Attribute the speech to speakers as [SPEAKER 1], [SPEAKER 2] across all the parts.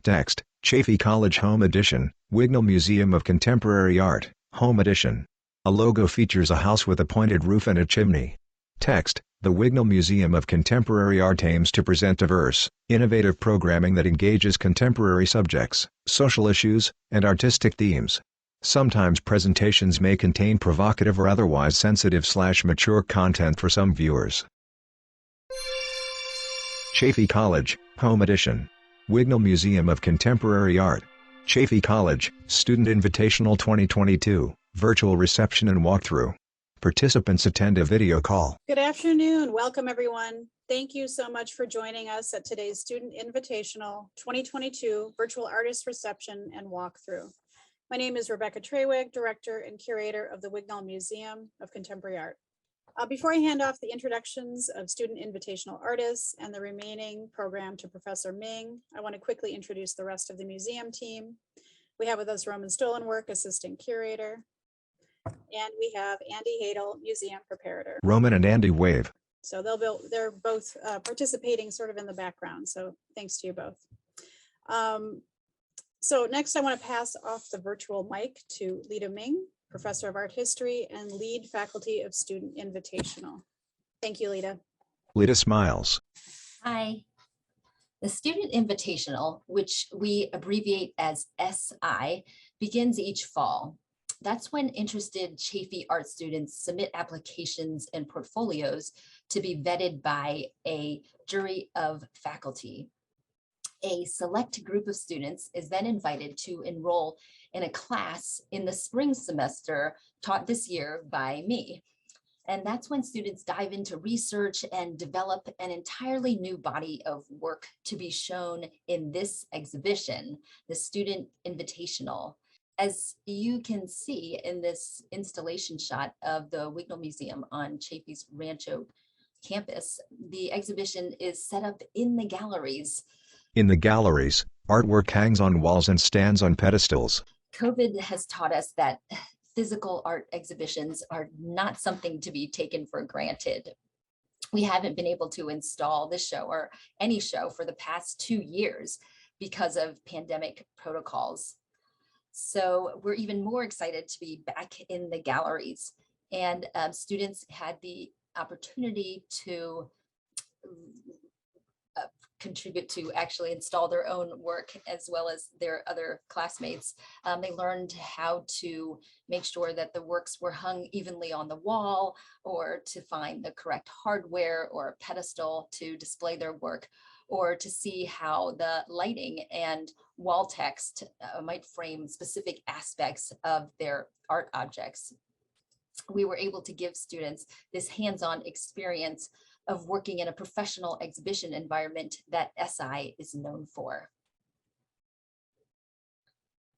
[SPEAKER 1] Text, Chaffey College Home Edition, Wignall Museum of Contemporary Art, Home Edition. A logo features a house with a pointed roof and a chimney. Text, the Wignall Museum of Contemporary Art aims to present diverse, innovative programming that engages contemporary subjects, social issues, and artistic themes. Sometimes presentations may contain provocative or otherwise sensitive/mature content for some viewers. Chaffey College, Home Edition. Wignall Museum of Contemporary Art. Chaffey College, Student Invitational 2022, Virtual Reception and Walkthrough. Participants attend a video call.
[SPEAKER 2] Good afternoon. Welcome, everyone. Thank you so much for joining us at today's Student Invitational 2022 Virtual Artist Reception and Walkthrough. My name is Rebecca Trawick, Director and Curator of the Wignall Museum of Contemporary Art. Before I hand off the introductions of student invitational artists and the remaining program to Professor Ming, I want to quickly introduce the rest of the museum team. We have with us Roman Stolenwerk, Assistant Curator, and we have Andy Hadel, Museum Preparator.
[SPEAKER 1] Roman and Andy wave.
[SPEAKER 2] So they're both participating sort of in the background. So thanks to you both. So next I want to pass off the virtual mic to Lita Ming, Professor of Art History and Lead Faculty of Student Invitational. Thank you, Lita.
[SPEAKER 1] Lita smiles.
[SPEAKER 3] Hi. The Student Invitational, which we abbreviate as SI, begins each fall. That's when interested Chaffey art students submit applications and portfolios to be vetted by a jury of faculty. A select group of students is then invited to enroll in a class in the spring semester taught this year by me. And that's when students dive into research and develop an entirely new body of work to be shown in this exhibition, the Student Invitational. As you can see in this installation shot of the Wignall Museum on Chaffey's Rancho campus, the exhibition is set up in the galleries.
[SPEAKER 1] In the galleries, artwork hangs on walls and stands on pedestals.
[SPEAKER 3] COVID has taught us that physical art exhibitions are not something to be taken for granted. We haven't been able to install this show or any show for the past 2 years because of pandemic protocols. So we're even more excited to be back in the galleries, and students had the opportunity to contribute to actually install their own work as well as their other classmates. They learned how to make sure that the works were hung evenly on the wall, or to find the correct hardware or pedestal to display their work, or to see how the lighting and wall text might frame specific aspects of their art objects. We were able to give students this hands-on experience of working in a professional exhibition environment that SI is known for.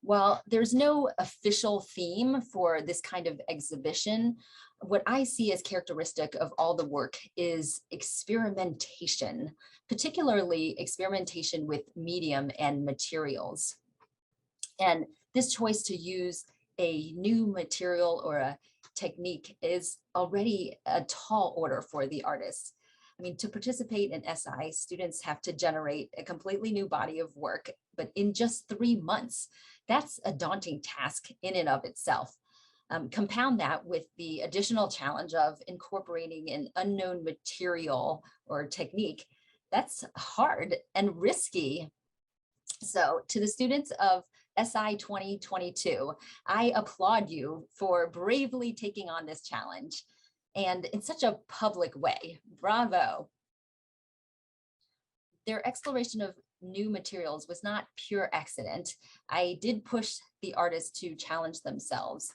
[SPEAKER 3] While there's no official theme for this kind of exhibition, what I see as characteristic of all the work is experimentation, particularly experimentation with medium and materials. And this choice to use a new material or a technique is already a tall order for the artists. I mean, to participate in SI, students have to generate a completely new body of work, but in just 3 months. That's a daunting task in and of itself. Compound that with the additional challenge of incorporating an unknown material or technique. That's hard and risky. So to the students of SI 2022, I applaud you for bravely taking on this challenge, and in such a public way. Bravo. Their exploration of new materials was not pure accident. I did push the artists to challenge themselves,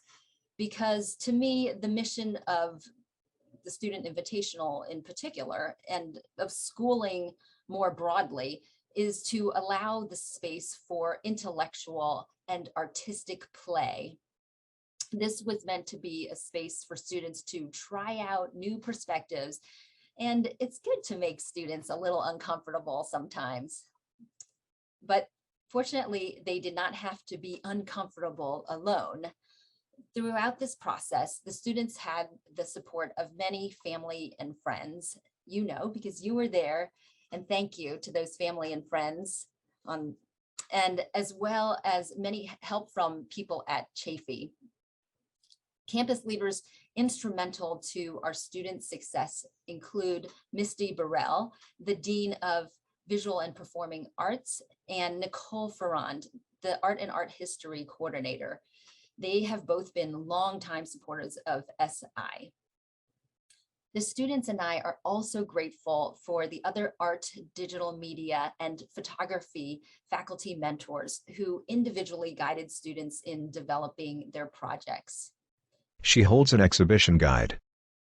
[SPEAKER 3] because to me, the mission of the Student Invitational in particular, and of schooling more broadly, is to allow the space for intellectual and artistic play. This was meant to be a space for students to try out new perspectives, and it's good to make students a little uncomfortable sometimes. But fortunately, they did not have to be uncomfortable alone. Throughout this process, the students had the support of many family and friends, you know, because you were there, and thank you to those family and friends on and as well as many help from people at Chafee. Campus leaders instrumental to our students' success include Misty Burrell, the Dean of Visual and Performing Arts, and Nicole Ferrand, the Art and Art History Coordinator. They have both been longtime supporters of SI. The students and I are also grateful for the other art, digital media, and photography faculty mentors who individually guided students in developing their projects.
[SPEAKER 1] She holds an exhibition guide.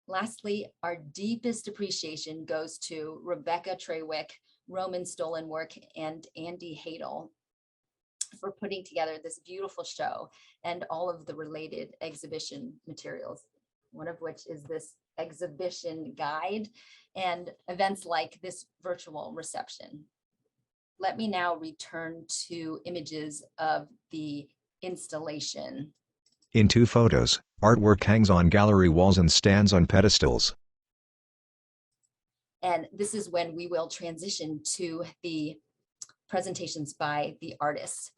[SPEAKER 3] Lastly, our deepest appreciation goes to Rebecca Treywick, Roman Stolenwork, and Andy Hadel for putting together this beautiful show and all of the related exhibition materials, one of which is this exhibition guide and events like this virtual reception. Let me now return to images of the installation.
[SPEAKER 1] In 2 photos, artwork hangs on gallery walls and stands on pedestals.
[SPEAKER 3] And this is when we will transition to the presentations by the artists.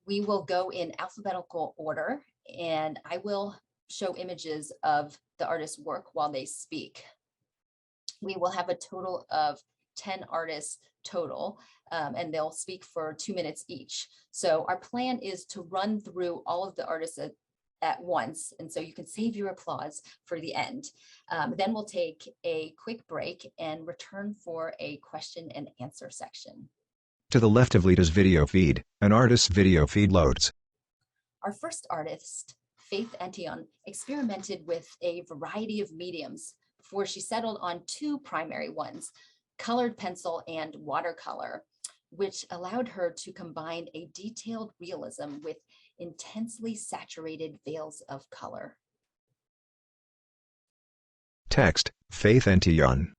[SPEAKER 3] We will go in alphabetical order, and I will show images of the artist's work while they speak. We will have a total of 10 artists total, and they'll speak for 2 minutes each. So our plan is to run through all of the artists at once, and so you can save your applause for the end. Then we'll take a quick break and return for a question and answer section.
[SPEAKER 1] To the left of Lita's video feed, an artist's video feed loads.
[SPEAKER 3] Our first artist, Faith Ention, experimented with a variety of mediums before she settled on 2 primary ones, colored pencil and watercolor, which allowed her to combine a detailed realism with intensely saturated veils of color.
[SPEAKER 1] Text, Faith Ention.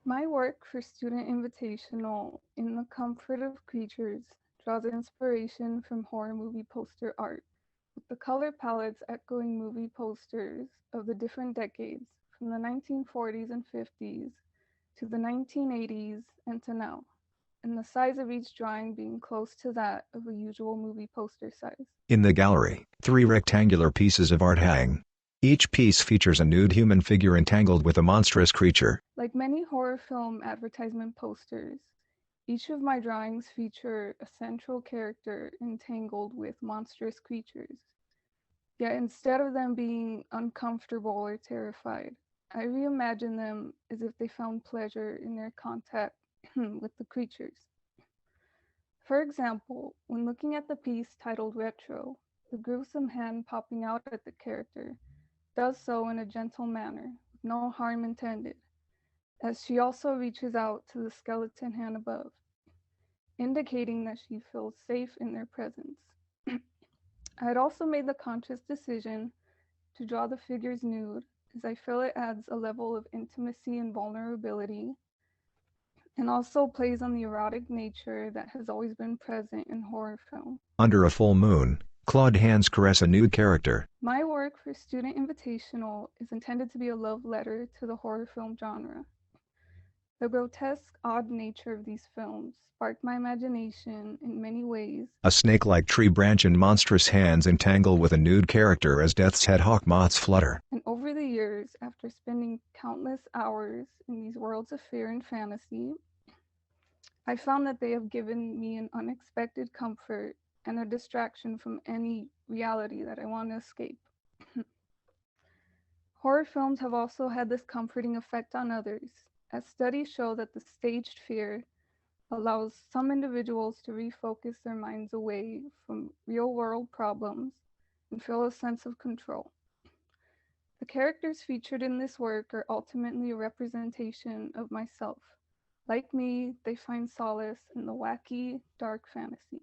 [SPEAKER 4] My work for Student Invitational in the Comfort of Creatures draws inspiration from horror movie poster art, with the color palettes echoing movie posters of the different decades, from the 1940s and 50s to the 1980s and to now, and the size of each drawing being close to that of a usual movie poster size.
[SPEAKER 1] In the gallery, 3 rectangular pieces of art hang. Each piece features a nude human figure entangled with a monstrous creature.
[SPEAKER 4] Like many horror film advertisement posters, each of my drawings feature a central character entangled with monstrous creatures. Yet instead of them being uncomfortable or terrified, I reimagine them as if they found pleasure in their contact with the creatures. For example, when looking at the piece titled Retro, the gruesome hand popping out at the character does so in a gentle manner, with no harm intended, as she also reaches out to the skeleton hand above, indicating that she feels safe in their presence. I had also made the conscious decision to draw the figures nude, as I feel it adds a level of intimacy and vulnerability, and also plays on the erotic nature that has always been present in horror film.
[SPEAKER 1] Under a full moon, clawed hands caress a nude character.
[SPEAKER 4] My work for Student Invitational is intended to be a love letter to the horror film genre. The grotesque, odd nature of these films sparked my imagination in many ways.
[SPEAKER 1] A snake-like tree branch and monstrous hands entangle with a nude character as death's head hawk moths flutter.
[SPEAKER 4] And over the years, after spending countless hours in these worlds of fear and fantasy, I found that they have given me an unexpected comfort and a distraction from any reality that I want to escape. Horror films have also had this comforting effect on others, as studies show that the staged fear allows some individuals to refocus their minds away from real-world problems and feel a sense of control. The characters featured in this work are ultimately a representation of myself. Like me, they find solace in the wacky, dark fantasies.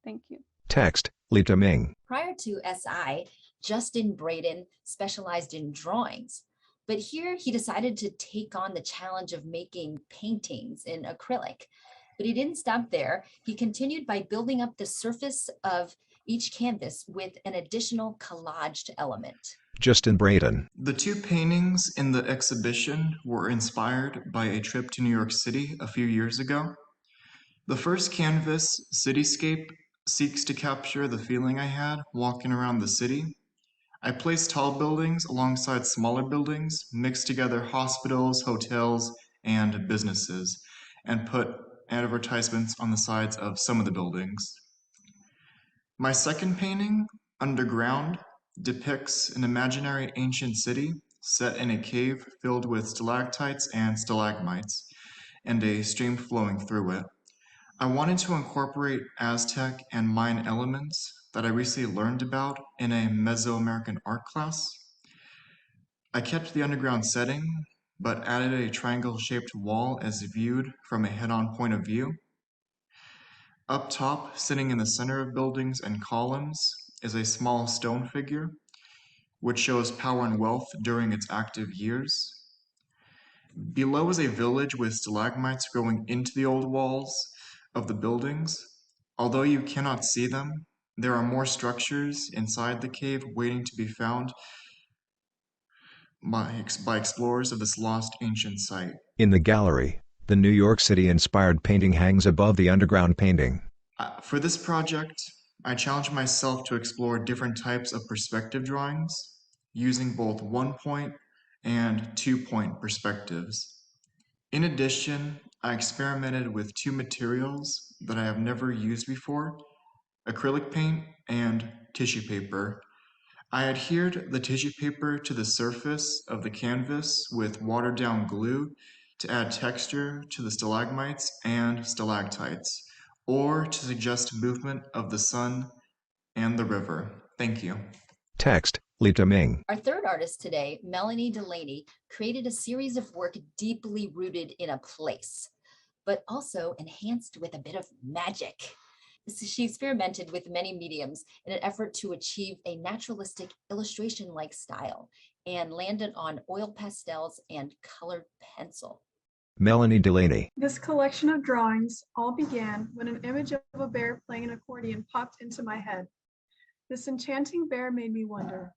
[SPEAKER 4] Thank you.
[SPEAKER 1] Text, Lita Ming.
[SPEAKER 3] Prior to SI, Justin Braden specialized in drawings, but here he decided to take on the challenge of making paintings in acrylic. But he didn't stop there. He continued by building up the surface of each canvas with an additional collaged element.
[SPEAKER 1] Justin Braden.
[SPEAKER 5] The 2 paintings in the exhibition were inspired by a trip to New York City a few years ago. The first canvas, Cityscape, seeks to capture the feeling I had walking around the city. I placed tall buildings alongside smaller buildings, mixed together hospitals, hotels, and businesses, and put advertisements on the sides of some of the buildings. My second painting, Underground, depicts an imaginary ancient city set in a cave filled with stalactites and stalagmites, and a stream flowing through it. I wanted to incorporate Aztec and Mayan elements that I recently learned about in a Mesoamerican art class. I kept the underground setting, but added a triangle-shaped wall as viewed from a head-on point of view. Up top, sitting in the center of buildings and columns, is a small stone figure, which shows power and wealth during its active years. Below is a village with stalagmites growing into the old walls of the buildings. Although you cannot see them, there are more structures inside the cave waiting to be found by explorers of this lost ancient site.
[SPEAKER 1] In the gallery, the New York City-inspired painting hangs above the underground painting.
[SPEAKER 5] For this project, I challenged myself to explore different types of perspective drawings, using both one-point and two-point perspectives. In addition, I experimented with two materials that I have never used before, acrylic paint and tissue paper. I adhered the tissue paper to the surface of the canvas with watered down glue to add texture to the stalagmites and stalactites, or to suggest movement of the sun and the river. Thank you.
[SPEAKER 1] Text, Lita Ming.
[SPEAKER 3] Our third artist today, Melanie Delaney, created a series of work deeply rooted in a place, but also enhanced with a bit of magic. She experimented with many mediums in an effort to achieve a naturalistic illustration-like style and landed on oil pastels and colored pencil.
[SPEAKER 1] Melanie Delaney.
[SPEAKER 6] This collection of drawings all began when an image of a bear playing an accordion popped into my head. This enchanting bear made me wonder,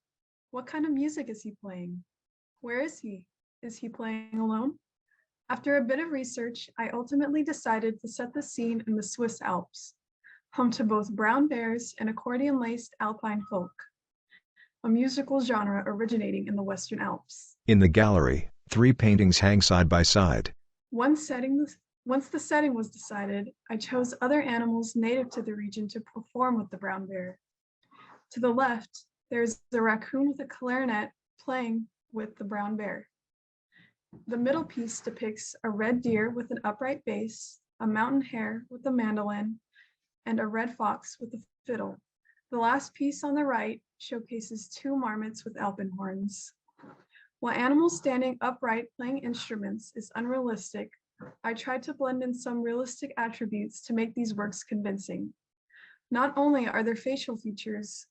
[SPEAKER 6] what kind of music is he playing? Where is he? Is he playing alone? After a bit of research, I ultimately decided to set the scene in the Swiss Alps, home to both brown bears and accordion-laced alpine folk, a musical genre originating in the Western Alps.
[SPEAKER 1] In the gallery, 3 paintings hang side by side.
[SPEAKER 6] Once the setting was decided, I chose other animals native to the region to perform with the brown bear. To the left, there's a raccoon with a clarinet playing with the brown bear. The middle piece depicts a red deer with an upright bass, a mountain hare with a mandolin, and a red fox with a fiddle. The last piece on the right showcases 2 marmots with alpen horns. While animals standing upright playing instruments is unrealistic, I tried to blend in some realistic attributes to make these works convincing. Not only are their facial features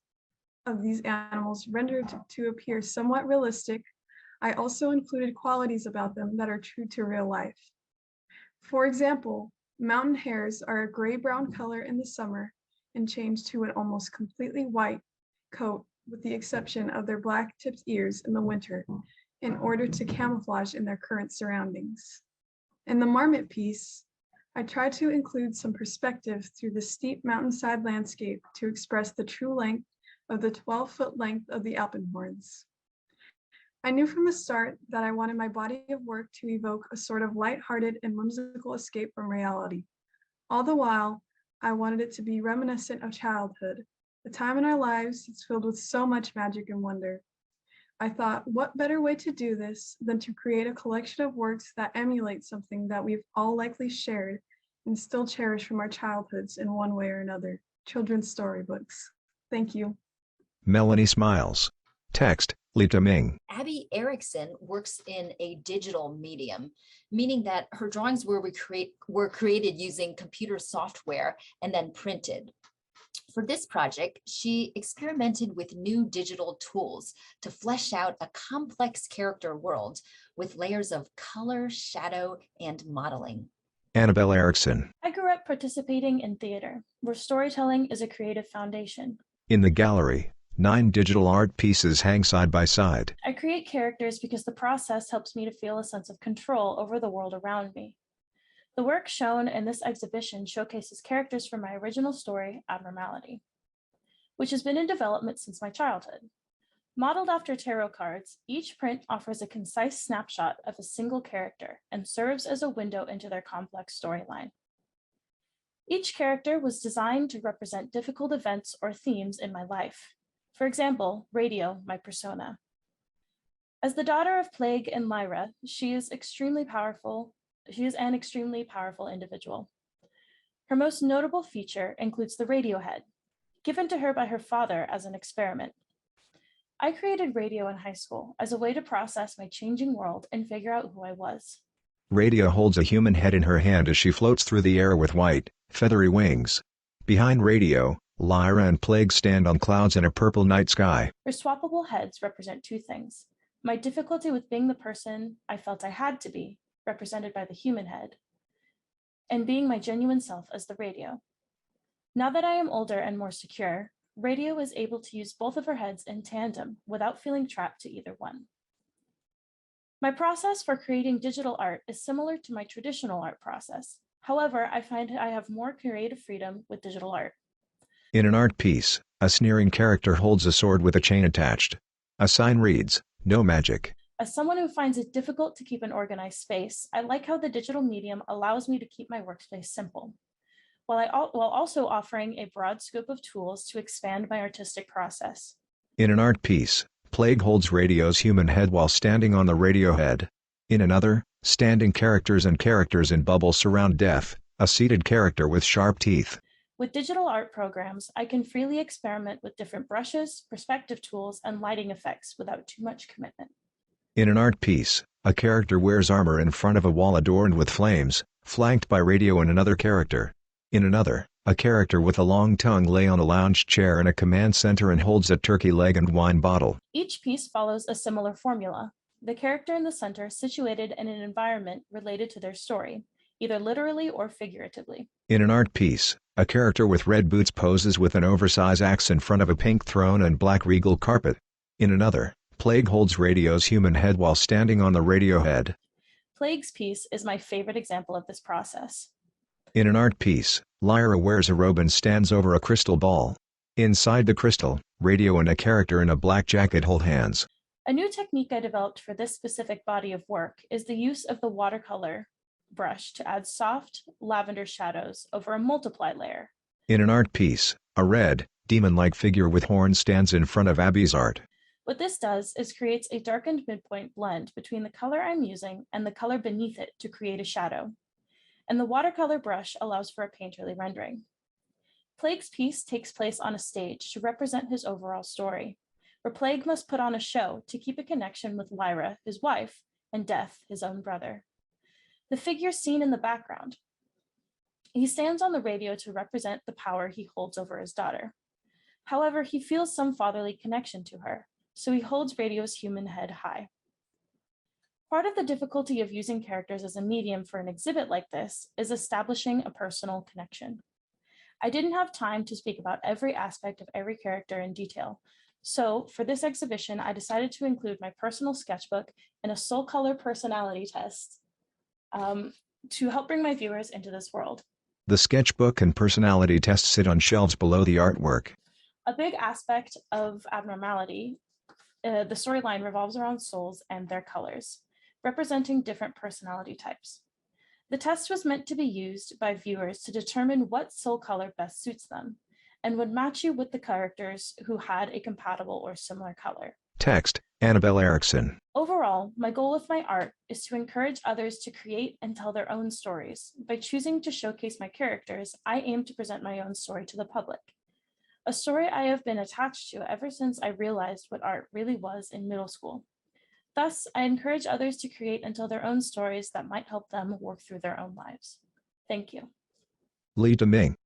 [SPEAKER 6] of these animals rendered to appear somewhat realistic, I also included qualities about them that are true to real life. For example, mountain hares are a gray-brown color in the summer and change to an almost completely white coat with the exception of their black-tipped ears in the winter in order to camouflage in their current surroundings. In the marmot piece, I tried to include some perspective through the steep mountainside landscape to express the true length of the 12-foot length of the alpenhorns. I knew from the start that I wanted my body of work to evoke a sort of lighthearted and whimsical escape from reality. All the while, I wanted it to be reminiscent of childhood, a time in our lives that's filled with so much magic and wonder. I thought, what better way to do this than to create a collection of works that emulate something that we've all likely shared and still cherish from our childhoods in one way or another, children's storybooks. Thank you.
[SPEAKER 1] Melanie smiles. Text, Lita Ming.
[SPEAKER 3] Abby Erickson works in a digital medium, meaning that her drawings were created using computer software and then printed. For this project, she experimented with new digital tools to flesh out a complex character world with layers of color, shadow, and modeling.
[SPEAKER 1] Annabelle Erickson.
[SPEAKER 7] I grew up participating in theater, where storytelling is a creative foundation.
[SPEAKER 1] In the gallery, 9 digital art pieces hang side by side.
[SPEAKER 7] I create characters because the process helps me to feel a sense of control over the world around me. The work shown in this exhibition showcases characters from my original story, Abnormality, which has been in development since my childhood. Modeled after tarot cards, each print offers a concise snapshot of a single character and serves as a window into their complex storyline. Each character was designed to represent difficult events or themes in my life. For example, Radio, my persona. As the daughter of Plague and Lyra, she is an extremely powerful individual. Her most notable feature includes the radio head, given to her by her father as an experiment. I created radio in high school as a way to process my changing world and figure out who I was.
[SPEAKER 1] Radio holds a human head in her hand as she floats through the air with white, feathery wings. Behind Radio, Lyra and Plague stand on clouds in a purple night sky.
[SPEAKER 7] Her swappable heads represent two things: my difficulty with being the person I felt I had to be, represented by the human head, and being my genuine self as the radio. Now that I am older and more secure, Radio is able to use both of her heads in tandem without feeling trapped to either one. My process for creating digital art is similar to my traditional art process. However, I find I have more creative freedom with digital art.
[SPEAKER 1] In an art piece, a sneering character holds a sword with a chain attached. A sign reads, "No magic."
[SPEAKER 7] As someone who finds it difficult to keep an organized space, I like how the digital medium allows me to keep my workspace simple, while also offering a broad scope of tools to expand my artistic process.
[SPEAKER 1] In an art piece, Plague holds Radio's human head while standing on the radio head. In another, standing characters and characters in bubbles surround Death, a seated character with sharp teeth.
[SPEAKER 7] With digital art programs, I can freely experiment with different brushes, perspective tools, and lighting effects without too much commitment.
[SPEAKER 1] In an art piece, a character wears armor in front of a wall adorned with flames, flanked by Radio and another character. In another, a character with a long tongue lay on a lounge chair in a command center and holds a turkey leg and wine bottle.
[SPEAKER 7] Each piece follows a similar formula. The character in the center is situated in an environment related to their story, either literally or figuratively.
[SPEAKER 1] In an art piece, a character with red boots poses with an oversized axe in front of a pink throne and black regal carpet. In another, Plague holds Radio's human head while standing on the radio head.
[SPEAKER 7] Plague's piece is my favorite example of this process.
[SPEAKER 1] In an art piece, Lyra wears a robe and stands over a crystal ball. Inside the crystal, Radio and a character in a black jacket hold hands.
[SPEAKER 7] A new technique I developed for this specific body of work is the use of the watercolor brush to add soft, lavender shadows over a multiply layer.
[SPEAKER 1] In an art piece, a red, demon-like figure with horns stands in front of Abby's art.
[SPEAKER 7] What this does is creates a darkened midpoint blend between the color I'm using and the color beneath it to create a shadow. And the watercolor brush allows for a painterly rendering. Plague's piece takes place on a stage to represent his overall story, where Plague must put on a show to keep a connection with Lyra, his wife, and Death, his own brother. The figure seen in the background. He stands on the radio to represent the power he holds over his daughter. However, he feels some fatherly connection to her, so he holds Radio's human head high. Part of the difficulty of using characters as a medium for an exhibit like this is establishing a personal connection. I didn't have time to speak about every aspect of every character in detail, so for this exhibition, I decided to include my personal sketchbook and a soul color personality test to help bring my viewers into this world.
[SPEAKER 1] The sketchbook and personality test sit on shelves below the artwork.
[SPEAKER 7] A big aspect of Abnormality, the storyline revolves around souls and their colors, representing different personality types. The test was meant to be used by viewers to determine what soul color best suits them, and would match you with the characters who had a compatible or similar color.
[SPEAKER 1] Text, Annabelle Erickson.
[SPEAKER 7] Overall, my goal with my art is to encourage others to create and tell their own stories. By choosing to showcase my characters, I aim to present my own story to the public. A story I have been attached to ever since I realized what art really was in middle school. Thus, I encourage others to create and tell their own stories that might help them work through their own lives. Thank you.
[SPEAKER 1] Lee Deming.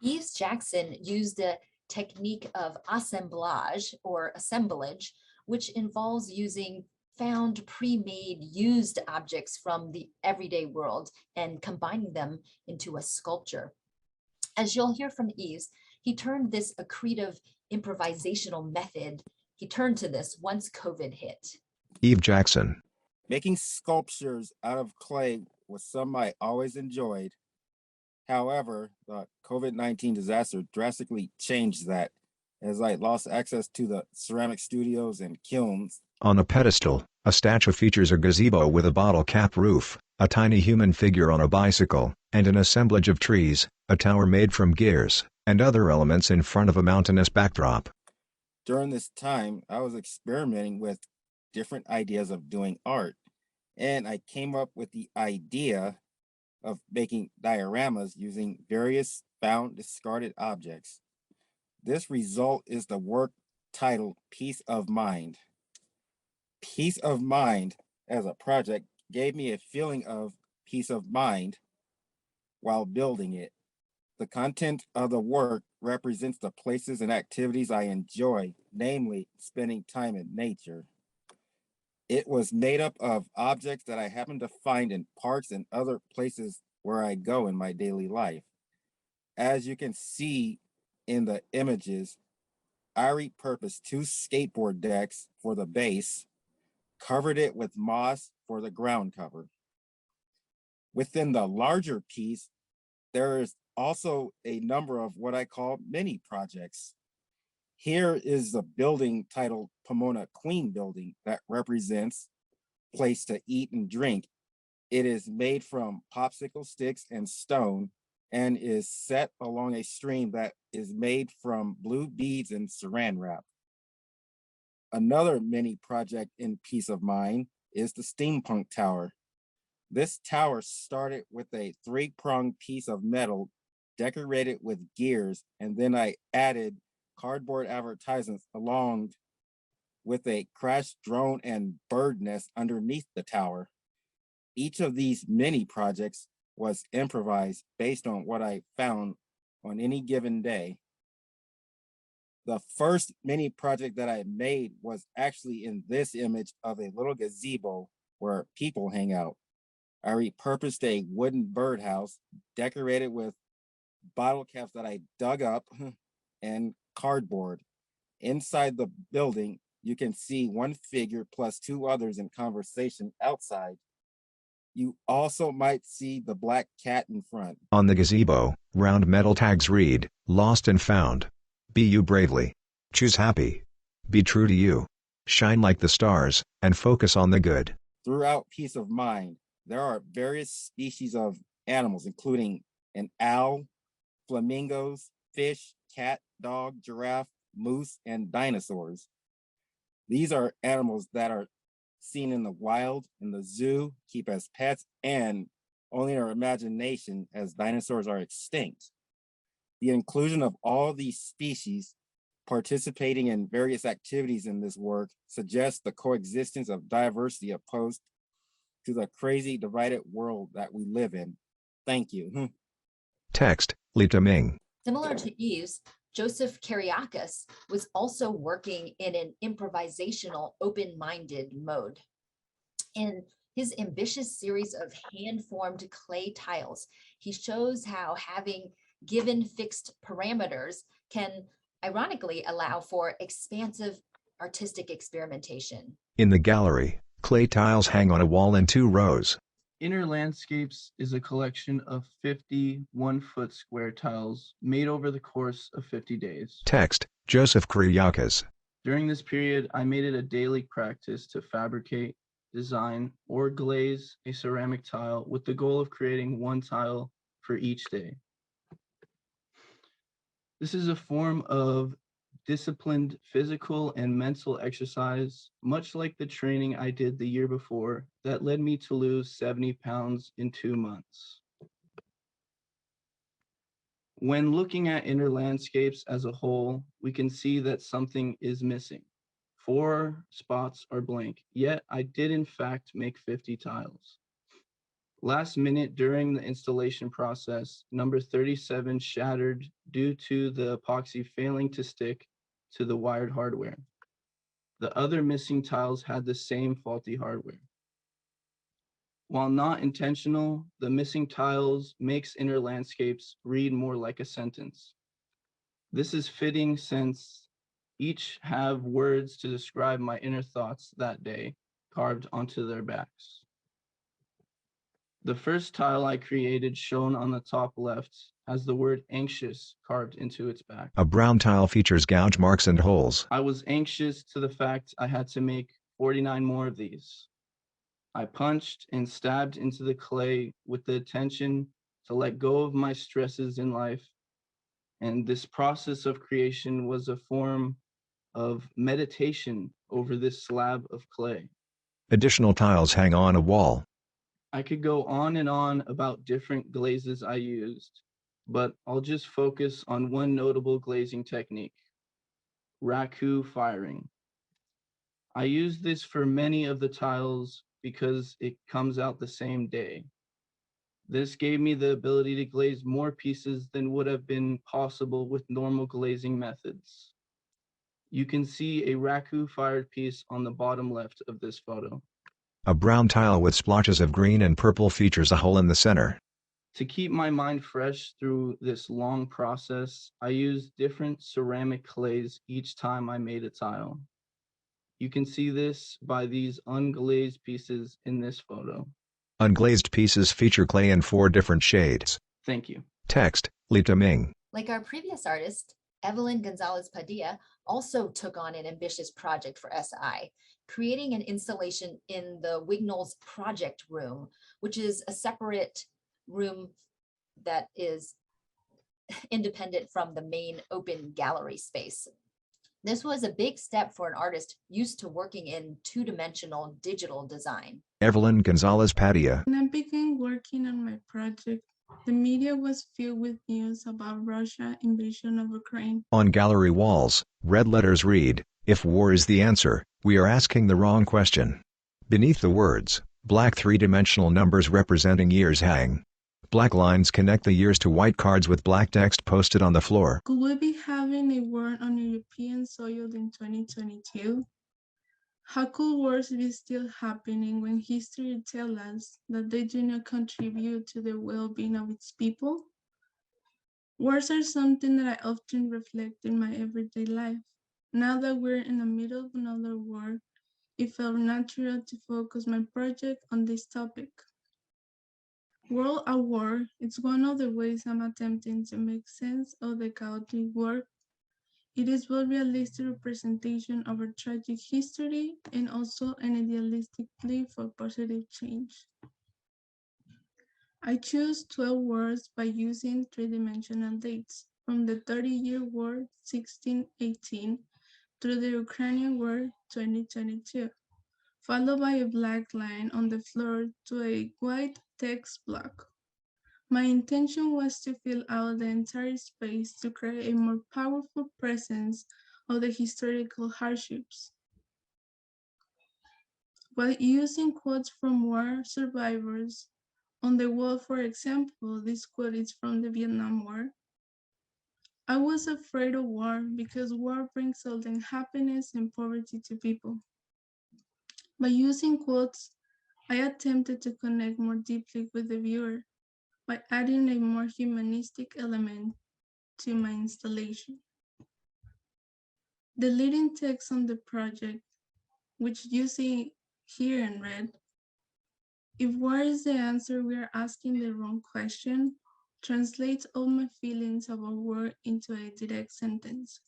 [SPEAKER 3] Yves Jackson used a technique of assemblage or assemblage, which involves using found pre-made used objects from the everyday world and combining them into a sculpture. As you'll hear from Yves, he turned this a creative improvisational method. He turned to this once COVID hit.
[SPEAKER 1] Yves Jackson.
[SPEAKER 8] Making sculptures out of clay was something I always enjoyed. However, the COVID-19 disaster drastically changed that as I lost access to the ceramic studios and kilns.
[SPEAKER 1] On a pedestal, a statue features a gazebo with a bottle cap roof, a tiny human figure on a bicycle, and an assemblage of trees, a tower made from gears, and other elements in front of a mountainous backdrop.
[SPEAKER 8] During this time, I was experimenting with different ideas of doing art, and I came up with the idea of making dioramas using various found discarded objects. This result is the work titled Peace of Mind. Peace of Mind as a project gave me a feeling of peace of mind while building it. The content of the work represents the places and activities I enjoy, namely spending time in nature. It was made up of objects that I happen to find in parks and other places where I go in my daily life. As you can see in the images, I repurposed 2 skateboard decks for the base, covered it with moss for the ground cover. Within the larger piece, there is also a number of what I call mini projects. Here is the building titled Pomona Queen Building that represents place to eat and drink. It is made from popsicle sticks and stone and is set along a stream that is made from blue beads and saran wrap. Another mini project in Peace of Mind is the Steampunk Tower. This tower started with a 3-pronged piece of metal decorated with gears, and then I added cardboard advertisements along with a crashed drone and bird nest underneath the tower. Each of these mini projects was improvised based on what I found on any given day. The first mini project that I made was actually in this image of a little gazebo where people hang out. I repurposed a wooden birdhouse decorated with bottle caps that I dug up and cardboard. Inside the building, you can see one figure plus 2 others in conversation outside. You also might see the black cat in front.
[SPEAKER 1] On the gazebo, round metal tags read, "Lost and Found." Be you bravely. Choose happy. Be true to you. Shine like the stars, and focus on the good.
[SPEAKER 8] Throughout Peace of Mind, there are various species of animals, including an owl, flamingos, fish, cat, dog, giraffe, moose, and dinosaurs. These are animals that are seen in the wild, in the zoo, keep as pets, and only in our imagination as dinosaurs are extinct. The inclusion of all these species participating in various activities in this work suggests the coexistence of diversity opposed to the crazy divided world that we live in. Thank you.
[SPEAKER 1] Text, Lita Ming.
[SPEAKER 3] Similar to Eves, Joseph Kiriakis was also working in an improvisational, open-minded mode. In his ambitious series of hand-formed clay tiles, he shows how having given fixed parameters can ironically allow for expansive artistic experimentation.
[SPEAKER 1] In the gallery, clay tiles hang on a wall in 2 rows.
[SPEAKER 9] Inner Landscapes is a collection of 50 1-foot square tiles made over the course of 50 days.
[SPEAKER 1] Text, Joseph Kiriakis.
[SPEAKER 9] During this period, I made it a daily practice to fabricate, design, or glaze a ceramic tile with the goal of creating 1 tile for each day. This is a form of disciplined physical and mental exercise, much like the training I did the year before that led me to lose 70 pounds in 2 months. When looking at Inner Landscapes as a whole, we can see that something is missing. 4 spots are blank, yet I did in fact make 50 tiles. Last minute during the installation process, number 37 shattered due to the epoxy failing to stick to the wired hardware. The other missing tiles had the same faulty hardware. While not intentional, the missing tiles makes Inner Landscapes read more like a sentence. This is fitting since each have words to describe my inner thoughts that day carved onto their backs. The first tile I created, shown on the top left, has the word anxious carved into its back.
[SPEAKER 1] A brown tile features gouge marks and holes.
[SPEAKER 9] I was anxious to the fact I had to make 49 more of these. I punched and stabbed into the clay with the intention to let go of my stresses in life. And this process of creation was a form of meditation over this slab of clay.
[SPEAKER 1] Additional tiles hang on a wall.
[SPEAKER 9] I could go on and on about different glazes I used, but I'll just focus on one notable glazing technique: Raku Firing. I use this for many of the tiles because it comes out the same day. This gave me the ability to glaze more pieces than would have been possible with normal glazing methods. You can see a Raku fired piece on the bottom left of this photo.
[SPEAKER 1] A brown tile with splotches of green and purple features a hole in the center.
[SPEAKER 9] To keep my mind fresh through this long process, I used different ceramic clays each time I made a tile. You can see this by these unglazed pieces in this photo.
[SPEAKER 1] Unglazed pieces feature clay in 4 different shades.
[SPEAKER 9] Thank you.
[SPEAKER 1] Text, Lita Ming.
[SPEAKER 3] Like our previous artist, Evelyn Gonzalez Padilla also took on an ambitious project for SI, creating an installation in the Wignall's project room, which is a separate room that is independent from the main open gallery space. This was a big step for an artist used to working in 2-dimensional digital design.
[SPEAKER 1] Evelyn Gonzalez Padilla.
[SPEAKER 10] When I began working on my project, the media was filled with news about Russia's invasion of Ukraine.
[SPEAKER 1] On gallery walls, red letters read, "If war is the answer, we are asking the wrong question." Beneath the words, black 3-dimensional numbers representing years hang. Black lines connect the years to white cards with black text posted on the floor.
[SPEAKER 10] Could we be having a war on European soil in 2022? How could wars be still happening when history tells us that they do not contribute to the well-being of its people? Wars are something that I often reflect in my everyday life. Now that we're in the middle of another war, it felt natural to focus my project on this topic. World at War is one of the ways I'm attempting to make sense of the chaotic war. It is both a realistic representation of our tragic history and also an idealistic plea for positive change. I chose 12 words by using 3-dimensional dates from the 30-year war 1618 through the Ukrainian war 2022, followed by a black line on the floor to a white text block. My intention was to fill out the entire space to create a more powerful presence of the historical hardships. While using quotes from war survivors, on the wall, for example, this quote is from the Vietnam War. "I was afraid of war because war brings all the unhappiness and poverty to people." By using quotes, I attempted to connect more deeply with the viewer by adding a more humanistic element to my installation. The leading text on the project, which you see here in red, "If war is the answer, we are asking the wrong question," translates all my feelings about war into a direct sentence.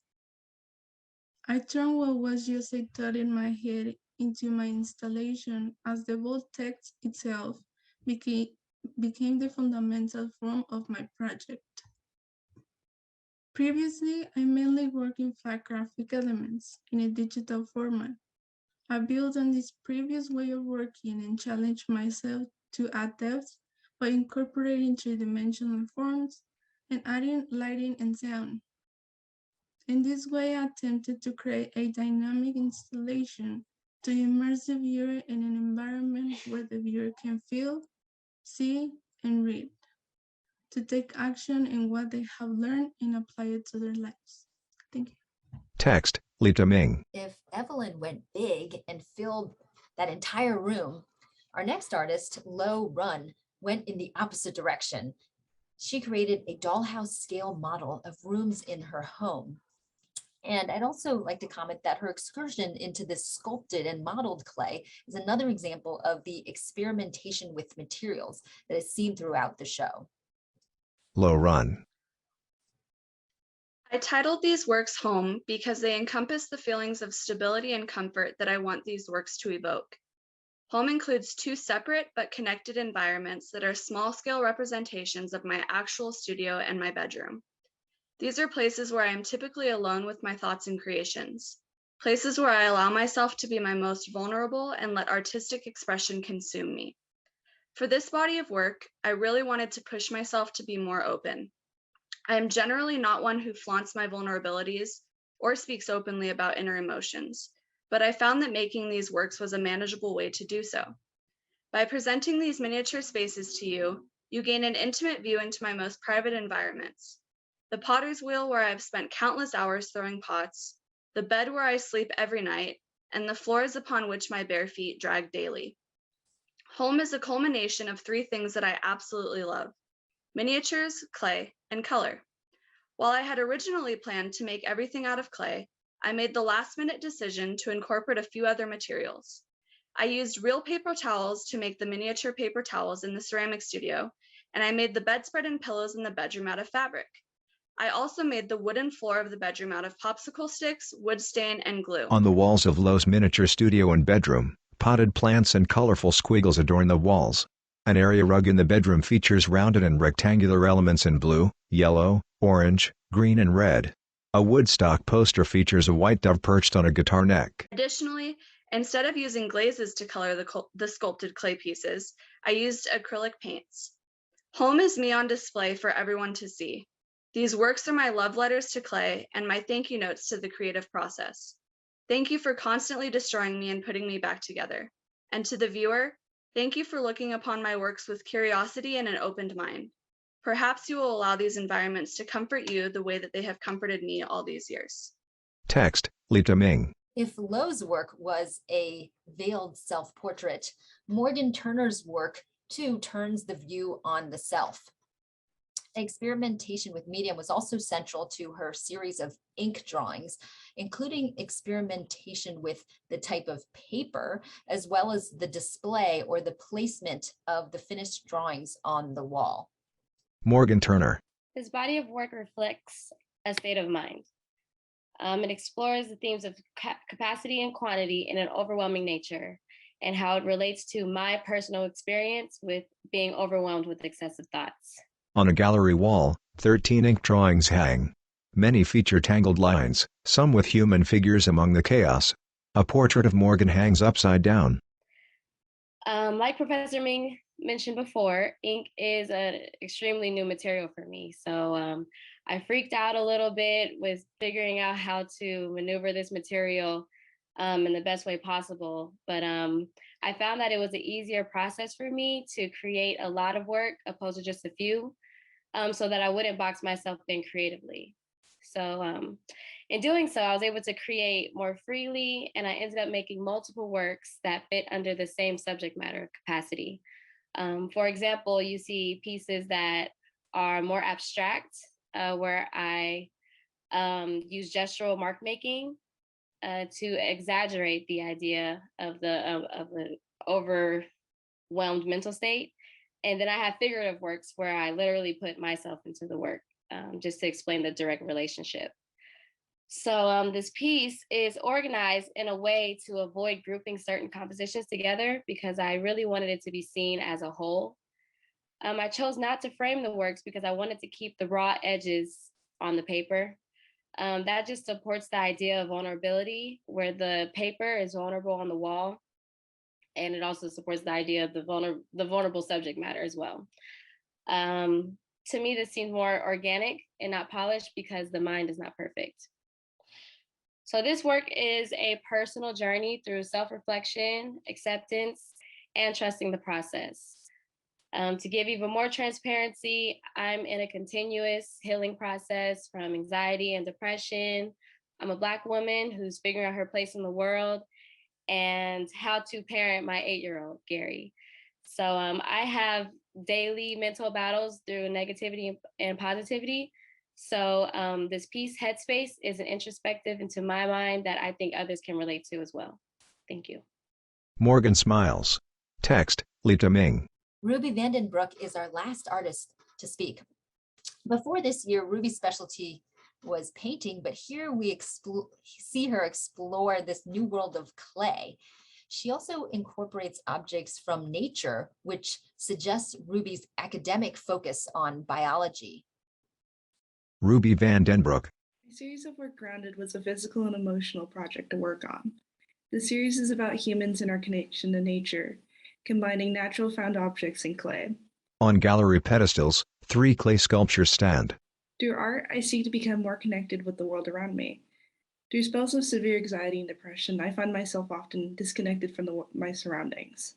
[SPEAKER 10] I turned what was just a thought in my head into my installation as the bold text itself became the fundamental form of my project. Previously, I mainly worked in flat graphic elements in a digital format. I built on this previous way of working and challenged myself to add depth by incorporating 3-dimensional forms and adding lighting and sound. In this way, I attempted to create a dynamic installation to immerse the viewer in an environment where the viewer can feel, see, and read, to take action in what they have learned and apply it to their lives. Thank you.
[SPEAKER 1] Text, Lita Ming.
[SPEAKER 3] If Evelyn went big and filled that entire room, our next artist, Lo Run, went in the opposite direction. She created a dollhouse scale model of rooms in her home. And I'd also like to comment that her excursion into this sculpted and modeled clay is another example of the experimentation with materials that is seen throughout the show.
[SPEAKER 1] Low run.
[SPEAKER 11] I titled these works Home because they encompass the feelings of stability and comfort that I want these works to evoke. Home includes two separate but connected environments that are small-scale representations of my actual studio and my bedroom. These are places where I am typically alone with my thoughts and creations, places where I allow myself to be my most vulnerable and let artistic expression consume me. For this body of work, I really wanted to push myself to be more open. I am generally not one who flaunts my vulnerabilities or speaks openly about inner emotions, but I found that making these works was a manageable way to do so. By presenting these miniature spaces to you, you gain an intimate view into my most private environments. The potter's wheel where I've spent countless hours throwing pots, the bed where I sleep every night, and the floors upon which my bare feet drag daily. Home is a culmination of three things that I absolutely love: miniatures, clay, and color. While I had originally planned to make everything out of clay, I made the last-minute decision to incorporate a few other materials. I used real paper towels to make the miniature paper towels in the ceramic studio, and I made the bedspread and pillows in the bedroom out of fabric. I also made the wooden floor of the bedroom out of popsicle sticks, wood stain, and glue.
[SPEAKER 1] On the walls of Lowe's miniature studio and bedroom, potted plants and colorful squiggles adorn the walls. An area rug in the bedroom features rounded and rectangular elements in blue, yellow, orange, green and red. A woodstock poster features a white dove perched on a guitar neck.
[SPEAKER 11] Additionally, instead of using glazes to color the sculpted clay pieces, I used acrylic paints. Home is me on display for everyone to see. These works are my love letters to clay and my thank you notes to the creative process. Thank you for constantly destroying me and putting me back together. And to the viewer, thank you for looking upon my works with curiosity and an opened mind. Perhaps you will allow these environments to comfort you the way that they have comforted me all these years.
[SPEAKER 1] Text, Lita Ming.
[SPEAKER 3] If Lowe's work was a veiled self-portrait, Morgan Turner's work too turns the view on the self. Experimentation with medium was also central to her series of ink drawings, including experimentation with the type of paper, as well as the display or the placement of the finished drawings on the wall.
[SPEAKER 1] Morgan Turner.
[SPEAKER 12] This body of work reflects a state of mind. It explores the themes of capacity and quantity in an overwhelming nature, and how it relates to my personal experience with being overwhelmed with excessive thoughts.
[SPEAKER 1] On a gallery wall, 13 ink drawings hang. Many feature tangled lines, some with human figures among the chaos. A portrait of Morgan hangs upside down.
[SPEAKER 12] Like Professor Ming mentioned before, ink is an extremely new material for me. So I freaked out a little bit with figuring out how to maneuver this material in the best way possible. But I found that it was an easier process for me to create a lot of work opposed to just a few, so that I wouldn't box myself in creatively. So in doing so, I was able to create more freely, and I ended up making multiple works that fit under the same subject matter capacity. For example, you see pieces that are more abstract, where I use gestural mark making to exaggerate the idea of the overwhelmed mental state. And then I have figurative works where I literally put myself into the work, just to explain the direct relationship. So this piece is organized in a way to avoid grouping certain compositions together because I really wanted it to be seen as a whole. I chose not to frame the works because I wanted to keep the raw edges on the paper. That just supports the idea of vulnerability, where the paper is vulnerable on the wall. And it also supports the idea of the vulnerable subject matter as well. To me, this seems more organic and not polished because the mind is not perfect. So this work is a personal journey through self-reflection, acceptance, and trusting the process. To give even more transparency, I'm in a continuous healing process from anxiety and depression. I'm a Black woman who's figuring out her place in the world and how to parent my 8-year-old, Gary. So I have daily mental battles through negativity and positivity. So this piece, Headspace, is an introspective into my mind that I think others can relate to as well. Thank you.
[SPEAKER 1] Morgan smiles. Text, Lita Ming.
[SPEAKER 3] Ruby Den Brook is our last artist to speak. Before this year, Ruby's specialty was painting, but here we see her explore this new world of clay. She also incorporates objects from nature, which suggests Ruby's academic focus on biology.
[SPEAKER 1] Ruby Van Den Broek.
[SPEAKER 10] My series of work Grounded was a physical and emotional project to work on. The series is about humans and our connection to nature, combining natural found objects and clay.
[SPEAKER 1] On gallery pedestals, 3 clay sculptures stand.
[SPEAKER 10] Through art, I seek to become more connected with the world around me. Through spells of severe anxiety and depression, I find myself often disconnected from my surroundings.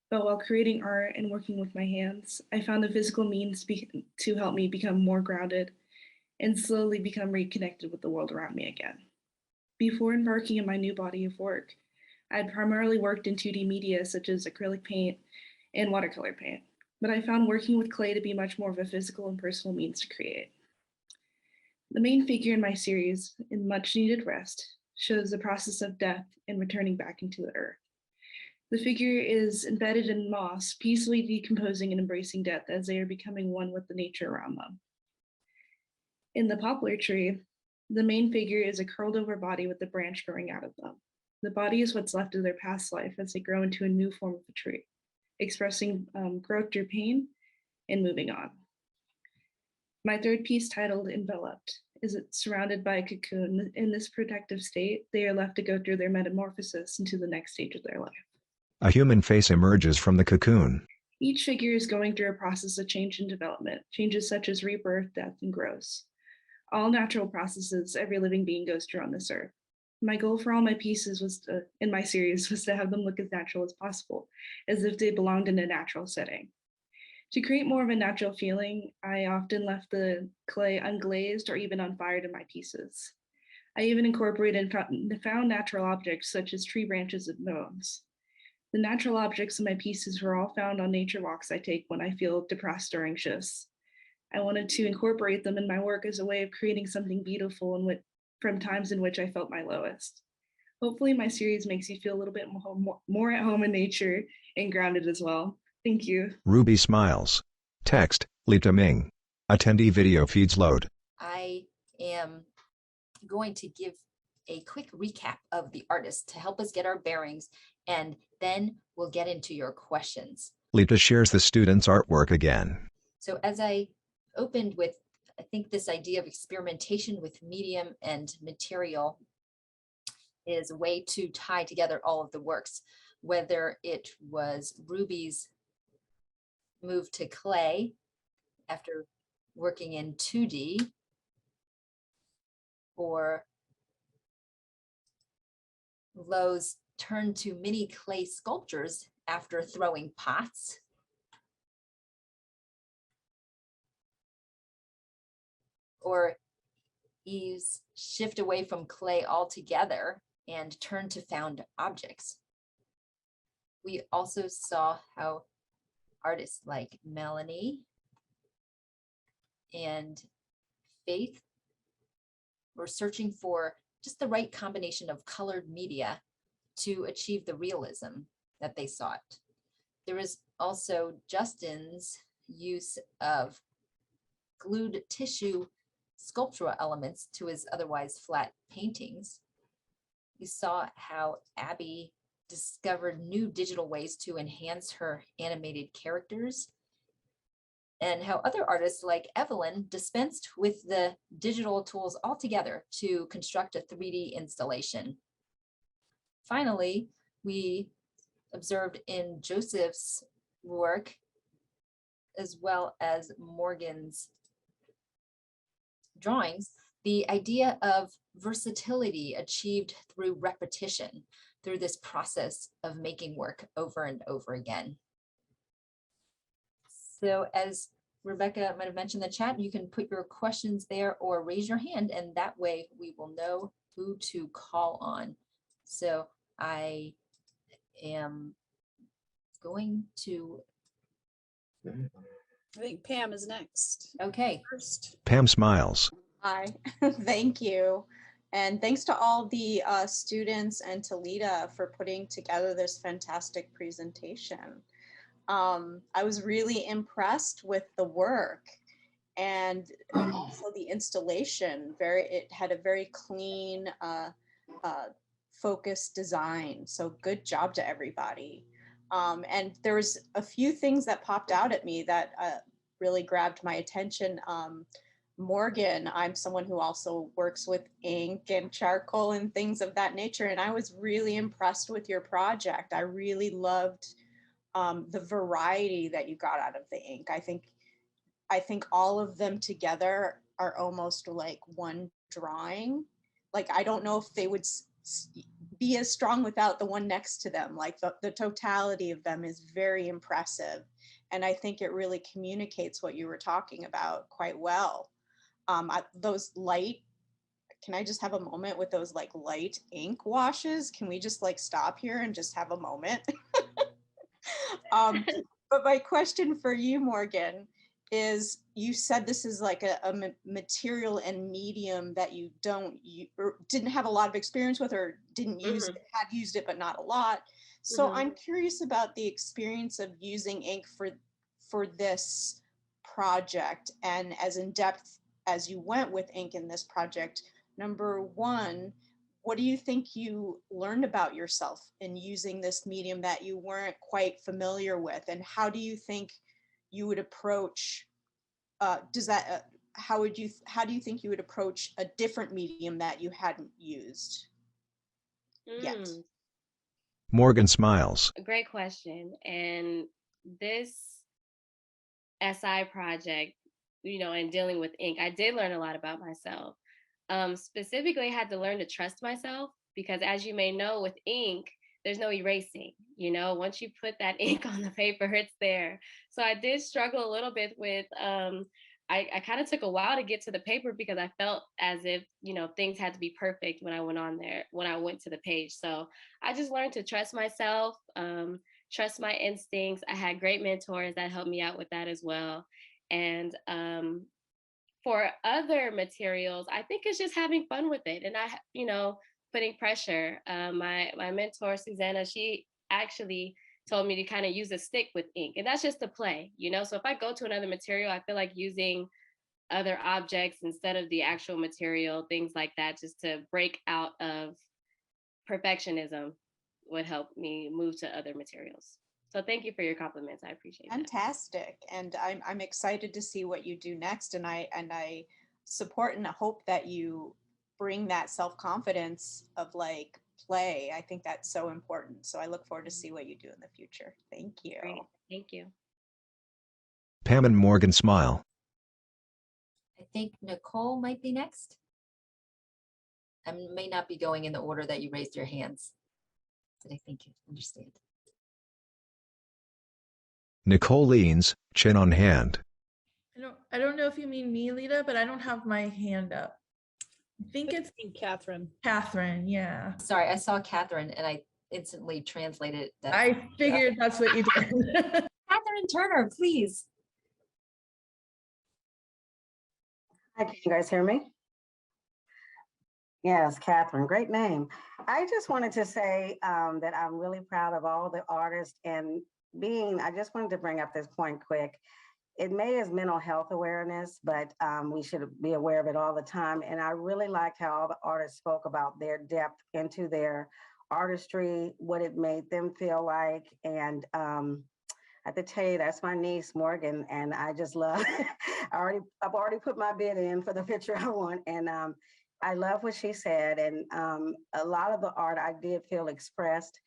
[SPEAKER 10] But while creating art and working with my hands, I found the physical means to help me become more grounded and slowly become reconnected with the world around me again. Before embarking on my new body of work, I had primarily worked in 2D media such as acrylic paint and watercolor paint, but I found working with clay to be much more of a physical and personal means to create. The main figure in my series, In Much Needed Rest, shows the process of death and returning back into the earth. The figure is embedded in moss, peacefully decomposing and embracing death as they are becoming one with the nature around them. In the poplar tree, the main figure is a curled over body with a branch growing out of them. The body is what's left of their past life as they grow into a new form of a tree, expressing growth through pain and moving on. My third piece, titled Enveloped, is surrounded by a cocoon. In this protective state, they are left to go through their metamorphosis into the next stage of their life.
[SPEAKER 1] A human face emerges from the cocoon.
[SPEAKER 10] Each figure is going through a process of change and development, changes such as rebirth, death, and growth. All natural processes every living being goes through on this earth. My goal for all my pieces in my series was to have them look as natural as possible, as if they belonged in a natural setting. To create more of a natural feeling, I often left the clay unglazed or even unfired in my pieces. I even incorporated found natural objects such as tree branches and bones. The natural objects in my pieces were all found on nature walks I take when I feel depressed or anxious. I wanted to incorporate them in my work as a way of creating something beautiful from times in which I felt my lowest. Hopefully my series makes you feel a little bit more at home in nature and grounded as well. Thank you.
[SPEAKER 1] Ruby smiles. Text, Lita Ming. Attendee video feeds load.
[SPEAKER 3] I am going to give a quick recap of the artist to help us get our bearings, and then we'll get into your questions.
[SPEAKER 1] Lita shares the students' artwork again.
[SPEAKER 3] So as I opened with, I think this idea of experimentation with medium and material is a way to tie together all of the works, whether it was Ruby's move to clay after working in 2D, or Lowe's turn to mini clay sculptures after throwing pots, or Eve's shift away from clay altogether and turn to found objects. We also saw how artists like Melanie and Faith were searching for just the right combination of colored media to achieve the realism that they sought. There is also Justin's use of glued tissue sculptural elements to his otherwise flat paintings. We saw how Abby discovered new digital ways to enhance her animated characters, and how other artists like Evelyn dispensed with the digital tools altogether to construct a 3D installation. Finally, we observed in Joseph's work, as well as Morgan's drawings, the idea of versatility achieved through repetition, through this process of making work over and over again. So as Rebecca might have mentioned in the chat, you can put your questions there or raise your hand, and that way we will know who to call on. So I am going to
[SPEAKER 2] I think Pam is next.
[SPEAKER 3] Okay.
[SPEAKER 2] First.
[SPEAKER 1] Pam smiles.
[SPEAKER 13] Hi, thank you. And thanks to all the students and to Lita for putting together this fantastic presentation. I was really impressed with the work and also the installation. It had a very clean, focused design. So good job to everybody. And there was a few things that popped out at me that really grabbed my attention. Morgan, I'm someone who also works with ink and charcoal and things of that nature. And I was really impressed with your project. I really loved the variety that you got out of the ink. I think all of them together are almost like one drawing. Like, I don't know if they would be as strong without the one next to them. Like the totality of them is very impressive. And I think it really communicates what you were talking about quite well. Those light, can I just have a moment with those like light ink washes? Can we just like stop here and just have a moment? But my question for you, Morgan, is you said this is like a material and medium that you didn't have a lot of experience with, or didn't use it, had used it, but not a lot. So I'm curious about the experience of using ink for this project, and as in depth as you went with ink in this project. Number one, what do you think you learned about yourself in using this medium that you weren't quite familiar with? And how do you think you would approach, how do you think you would approach a different medium that you hadn't used yet?
[SPEAKER 1] Morgan smiles.
[SPEAKER 12] A great question. And this SI project, and dealing with ink, I did learn a lot about myself. Specifically, I had to learn to trust myself, because as you may know, with ink, there's no erasing. Once you put that ink on the paper, it's there. So I did struggle a little bit with, I kind of took a while to get to the paper, because I felt as if, things had to be perfect when I went to the page. So I just learned to trust myself, trust my instincts. I had great mentors that helped me out with that as well. And for other materials, I think it's just having fun with it. And putting pressure. My mentor, Susanna, she actually told me to kind of use a stick with ink, and that's just to play, So if I go to another material, I feel like using other objects instead of the actual material, things like that, just to break out of perfectionism would help me move to other materials. So thank you for your compliments. I appreciate it.
[SPEAKER 13] Fantastic. And I'm excited to see what you do next. And I support and hope that you bring that self-confidence of like play. I think that's so important. So I look forward to see what you do in the future. Thank you.
[SPEAKER 12] Great. Thank you.
[SPEAKER 1] Pam and Morgan smile.
[SPEAKER 3] I think Nicole might be next. I may not be going in the order that you raised your hands, but I think you understand.
[SPEAKER 1] Nicole leans, chin on hand.
[SPEAKER 10] I don't know if you mean me, Lita, but I don't have my hand up. I think it's
[SPEAKER 2] Catherine.
[SPEAKER 10] Catherine, yeah.
[SPEAKER 3] Sorry, I saw Catherine and I instantly translated that.
[SPEAKER 10] I figured that's what you did.
[SPEAKER 3] Catherine Turner, please.
[SPEAKER 14] Hi, can you guys hear me? Yes, Catherine, great name. I just wanted to say that I'm really proud of all the artists, and I just wanted to bring up this point quick. It may as mental health awareness, but we should be aware of it all the time. And I really liked how all the artists spoke about their depth into their artistry, what it made them feel like. And I have to tell you, that's my niece, Morgan, and I just love, I've already put my bid in for the picture I want. And I love what she said. And a lot of the art I did feel expressed,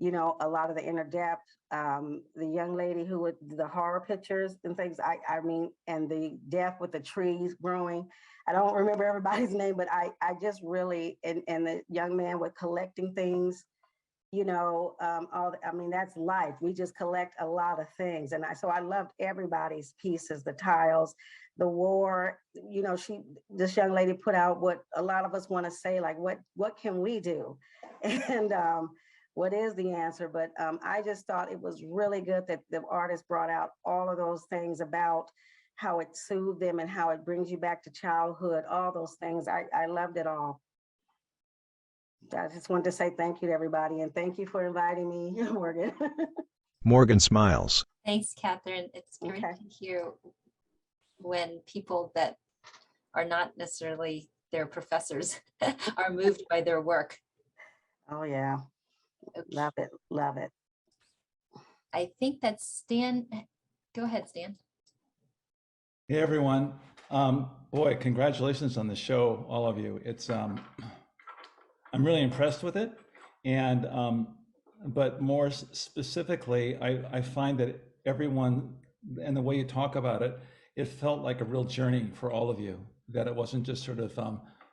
[SPEAKER 14] a lot of the inner depth, the young lady who would the horror pictures and things, I mean, and the depth with the trees growing. I don't remember everybody's name, but I just really, and the young man with collecting things, I mean, that's life. We just collect a lot of things. And so I loved everybody's pieces, the tiles, the war, this young lady put out what a lot of us want to say, like, what can we do? And what is the answer, but I just thought it was really good that the artist brought out all of those things about how it soothed them and how it brings you back to childhood, all those things. I loved it all. I just wanted to say thank you to everybody, and thank you for inviting me, Morgan.
[SPEAKER 1] Morgan smiles.
[SPEAKER 3] Thanks, Catherine. It's great to hear when people that are not necessarily their professors are moved by their work.
[SPEAKER 14] Oh yeah, love it, love it.
[SPEAKER 3] I think that's Stan. Go ahead, Stan.
[SPEAKER 15] Hey everyone. Boy, congratulations on the show, all of you. It's I'm really impressed with it, and but more specifically, I find that everyone and the way you talk about it, it felt like a real journey for all of you. That it wasn't just sort of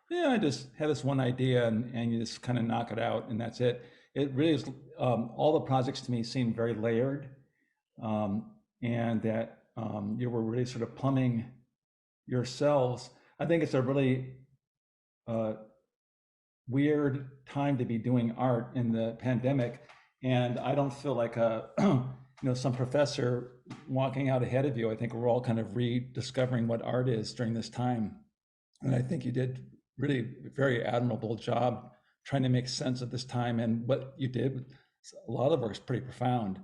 [SPEAKER 15] yeah, I just had this one idea and you just kind of knock it out and that's it. It really is. All the projects to me seem very layered, and that you were really sort of plumbing yourselves. I think it's a really weird time to be doing art in the pandemic, and I don't feel like a some professor walking out ahead of you. I think we're all kind of rediscovering what art is during this time, and I think you did really very admirable job trying to make sense of this time. And what you did, a lot of work is pretty profound.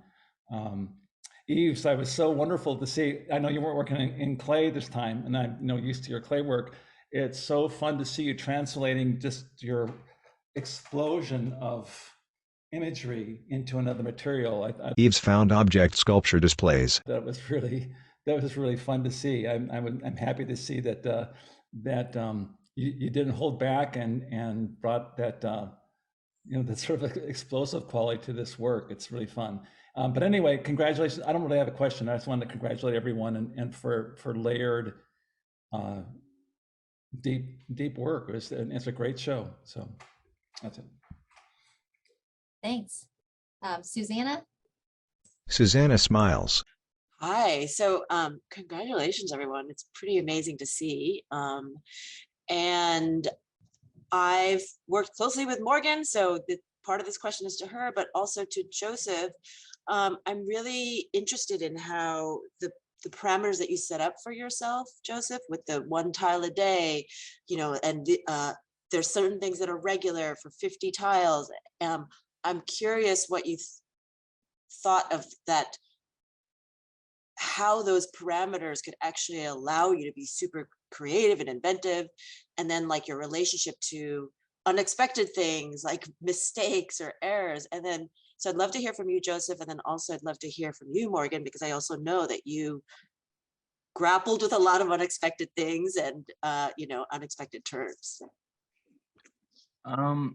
[SPEAKER 15] Yves, I was so wonderful to see. I know you weren't working in clay this time, and I'm used to your clay work. It's so fun to see you translating just your explosion of imagery into another material.
[SPEAKER 1] Yves found object sculpture displays.
[SPEAKER 15] That was really fun to see. I'm happy to see that you didn't hold back and brought that that sort of explosive quality to this work. It's really fun. But anyway, congratulations. I don't really have a question. I just wanted to congratulate everyone and for layered, deep work. It's a great show. So that's it.
[SPEAKER 3] Thanks. Susanna?
[SPEAKER 1] Susanna smiles.
[SPEAKER 16] Hi. So congratulations, everyone. It's pretty amazing to see. And I've worked closely with Morgan, so part of this question is to her, but also to Joseph. I'm really interested in how the parameters that you set up for yourself, Joseph, with the 1 tile a day, and there's certain things that are regular for 50 tiles. I'm curious what you thought of that, how those parameters could actually allow you to be super creative and inventive, and then like your relationship to unexpected things like mistakes or errors. And then, so I'd love to hear from you, Joseph, and then also I'd love to hear from you, Morgan, because I also know that you grappled with a lot of unexpected things and unexpected turns.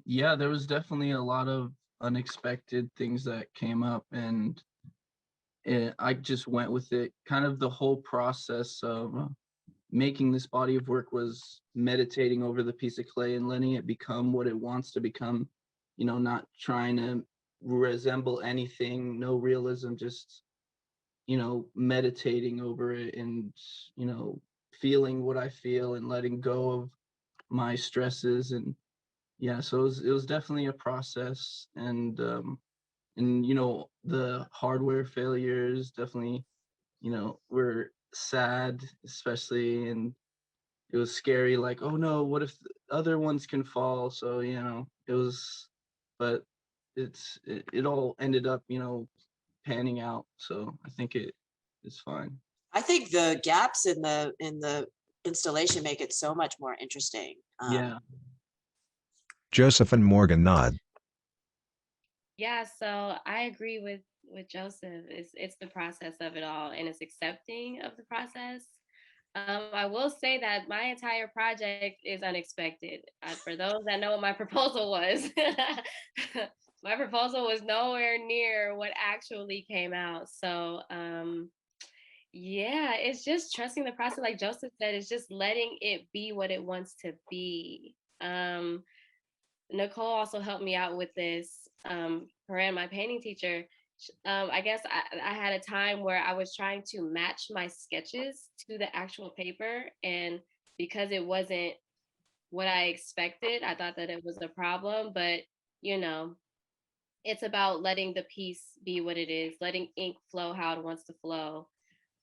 [SPEAKER 9] Yeah, there was definitely a lot of unexpected things that came up, and I just went with it. Kind of the whole process of making this body of work was meditating over the piece of clay and letting it become what it wants to become, not trying to resemble anything, no realism, just, meditating over it and, feeling what I feel and letting go of my stresses. And yeah, so it was definitely a process, and the hardware failures definitely, were sad, especially, and it was scary, like, oh no, what if the other ones can fall? So it was, but it all ended up panning out, so I think it's fine.
[SPEAKER 16] I think the gaps in the installation make it so much more interesting.
[SPEAKER 9] Yeah.
[SPEAKER 1] Joseph and Morgan nod.
[SPEAKER 12] Yeah, so I agree with Joseph. It's the process of it all, and it's accepting of the process. I will say that my entire project is unexpected. For those that know what my proposal was, my proposal was nowhere near what actually came out. So yeah, it's just trusting the process. Like Joseph said, it's just letting it be what it wants to be. Nicole also helped me out with this. Corinne, my painting teacher, I guess I had a time where I was trying to match my sketches to the actual paper, and because it wasn't what I expected, I thought that it was a problem, but it's about letting the piece be what it is, letting ink flow how it wants to flow.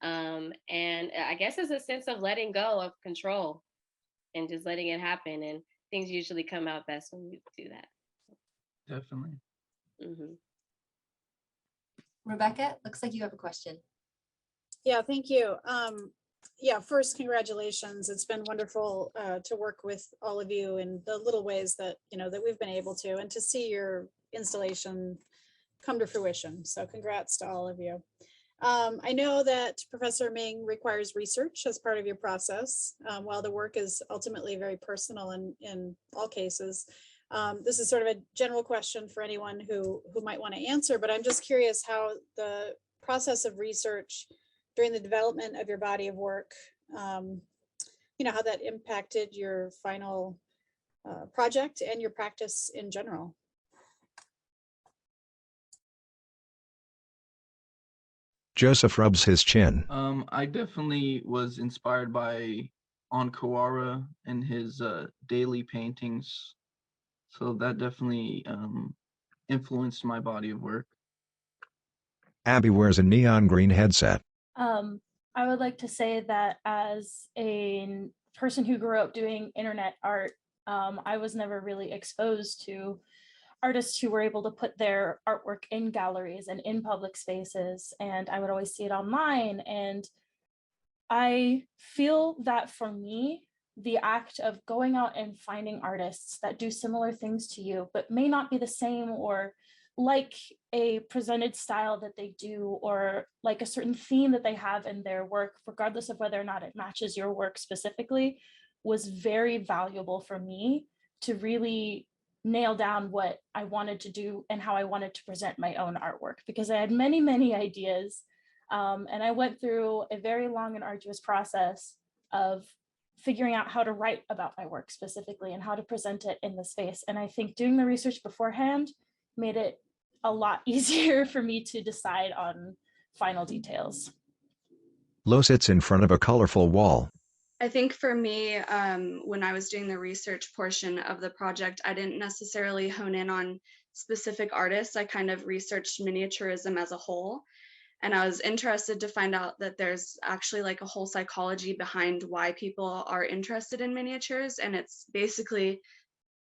[SPEAKER 12] And I guess it's a sense of letting go of control and just letting it happen. And things usually come out best when you do that.
[SPEAKER 9] Definitely.
[SPEAKER 12] Mm-hmm.
[SPEAKER 3] Rebecca, looks like you have a question.
[SPEAKER 2] Yeah, thank you. Yeah, first, congratulations. It's been wonderful to work with all of you in the little ways that, that we've been able to, and to see your installation come to fruition. So congrats to all of you. I know that Professor Ming requires research as part of your process. While the work is ultimately very personal in all cases, this is sort of a general question for anyone who might want to answer, but I'm just curious how the process of research during the development of your body of work, how that impacted your final project and your practice in general.
[SPEAKER 1] Joseph rubs his chin.
[SPEAKER 9] I definitely was inspired by Onkawara and his daily paintings. So that definitely influenced my body of work.
[SPEAKER 1] Abby wears a neon green headset.
[SPEAKER 7] I would like to say that as a person who grew up doing internet art, I was never really exposed to artists who were able to put their artwork in galleries and in public spaces, and I would always see it online. And I feel that for me, the act of going out and finding artists that do similar things to you, but may not be the same or like a presented style that they do, or like a certain theme that they have in their work, regardless of whether or not it matches your work specifically, was very valuable for me to really nail down what I wanted to do and how I wanted to present my own artwork, because I had many, many ideas. And I went through a very long and arduous process of figuring out how to write about my work specifically and how to present it in the space. And I think doing the research beforehand made it a lot easier for me to decide on final details.
[SPEAKER 1] Lo sits in front of a colorful wall.
[SPEAKER 11] I think for me, when I was doing the research portion of the project, I didn't necessarily hone in on specific artists. I kind of researched miniaturism as a whole. And I was interested to find out that there's actually like a whole psychology behind why people are interested in miniatures. And it's basically,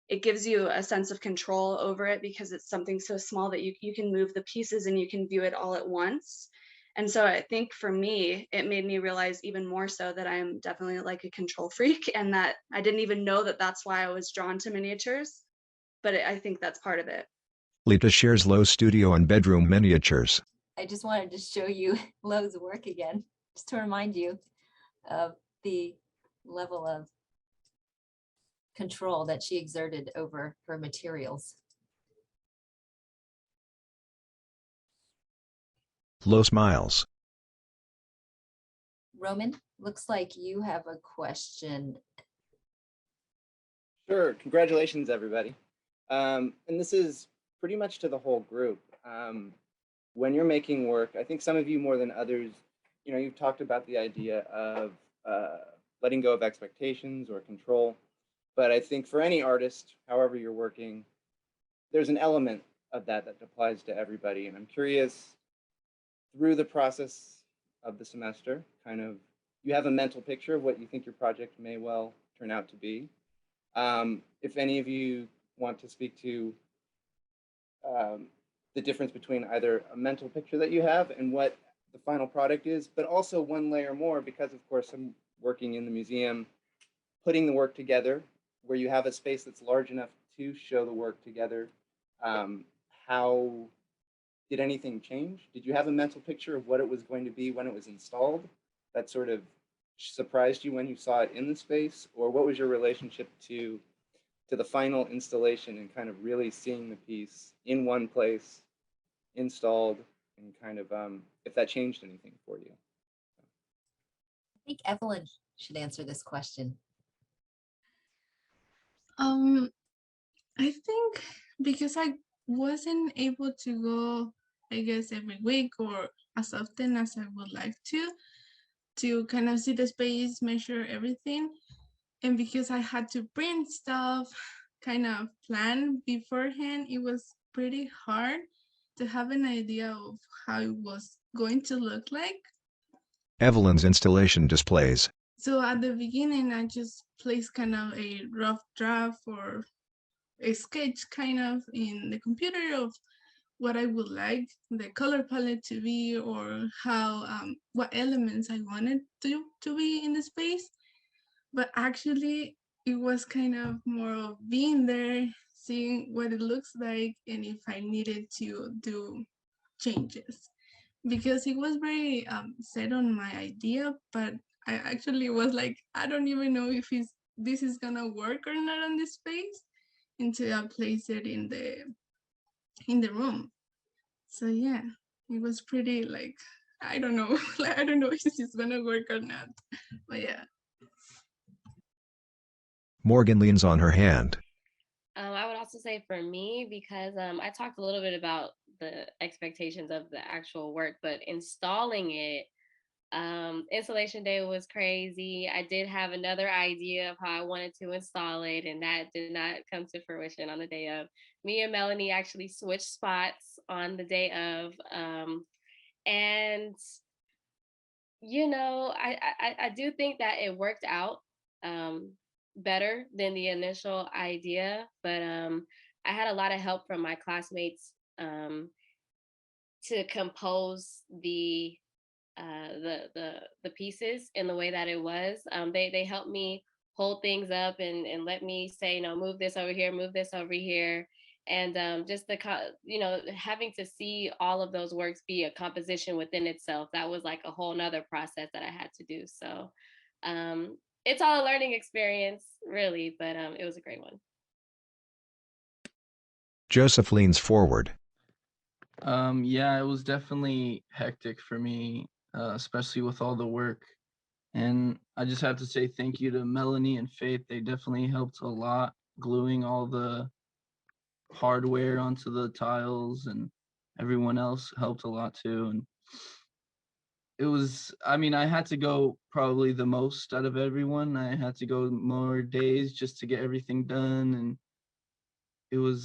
[SPEAKER 11] it gives you a sense of control over it because it's something so small that you can move the pieces and you can view it all at once. And so I think for me, it made me realize even more so that I'm definitely like a control freak, and that I didn't even know that that's why I was drawn to miniatures, but I think that's part of it.
[SPEAKER 1] Lita shares Lo's studio and bedroom miniatures.
[SPEAKER 3] I just wanted to show you Lo's work again, just to remind you of the level of control that she exerted over her materials.
[SPEAKER 1] Lo smiles.
[SPEAKER 3] Roman, looks like you have a question.
[SPEAKER 17] Sure, congratulations everybody. And this is pretty much to the whole group. When you're making work, I think some of you more than others, you've talked about the idea of letting go of expectations or control. But I think for any artist, however you're working, there's an element of that applies to everybody. And I'm curious, through the process of the semester, you have a mental picture of what you think your project may well turn out to be. If any of you want to speak to the difference between either a mental picture that you have and what the final product is, but also one layer more, because of course I'm working in the museum, putting the work together where you have a space that's large enough to show the work together. How did anything change? Did you have a mental picture of what it was going to be when it was installed that sort of surprised you when you saw it in the space? Or what was your relationship to the final installation and kind of really seeing the piece in one place, installed, and kind of if that changed anything for you?
[SPEAKER 3] I think Evelyn should answer this question.
[SPEAKER 10] I think because I wasn't able to go, I guess, every week or as often as I would like to kind of see the space, measure everything. And because I had to print stuff, kind of plan beforehand, it was pretty hard to have an idea of how it was going to look like.
[SPEAKER 1] Evelyn's installation displays.
[SPEAKER 10] So at the beginning, I just placed kind of a rough draft or a sketch kind of in the computer of what I would like the color palette to be, or how what elements I wanted to be in the space. But actually, it was kind of more of being there, seeing what it looks like, and if I needed to do changes. Because it was very set on my idea, but I actually was like, I don't even know if this is gonna work or not on this space until I place it in the room. So yeah, it was pretty like, I don't know, like I don't know if this is gonna work or not, but yeah.
[SPEAKER 1] Morgan leans on her hand.
[SPEAKER 12] I would also say for me, because I talked a little bit about the expectations of the actual work, but installing it, installation day was crazy. I did have another idea of how I wanted to install it, and that did not come to fruition on the day of. Me and Melanie actually switched spots on the day of, and you know, I do think that it worked out better than the initial idea, but I had a lot of help from my classmates to compose the pieces in the way that it was. They helped me hold things up and let me say, you know, move this over here, move this over here. And just having to see all of those works be a composition within itself, that was like a whole nother process that I had to do. So it's all a learning experience, really, but it was a great one.
[SPEAKER 1] Joseph leans forward.
[SPEAKER 9] Yeah, it was definitely hectic for me, especially with all the work. And I just have to say thank you to Melanie and Faith. They definitely helped a lot, gluing all the hardware onto the tiles, and everyone else helped a lot too. And it was, I mean, I had to go probably the most out of everyone. I had to go more days just to get everything done. And it was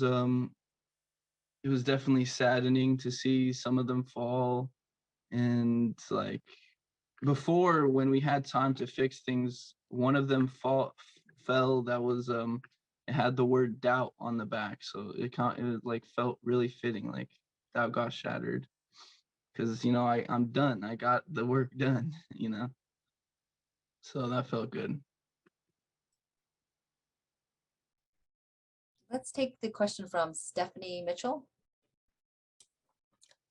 [SPEAKER 9] definitely saddening to see some of them fall. And like before, when we had time to fix things, one of them fell that was it had the word doubt on the back, so it like felt really fitting, like doubt got shattered, because you know I'm done, I got the work done, you know, so that felt good.
[SPEAKER 3] Let's take the question from Stephanie Mitchell.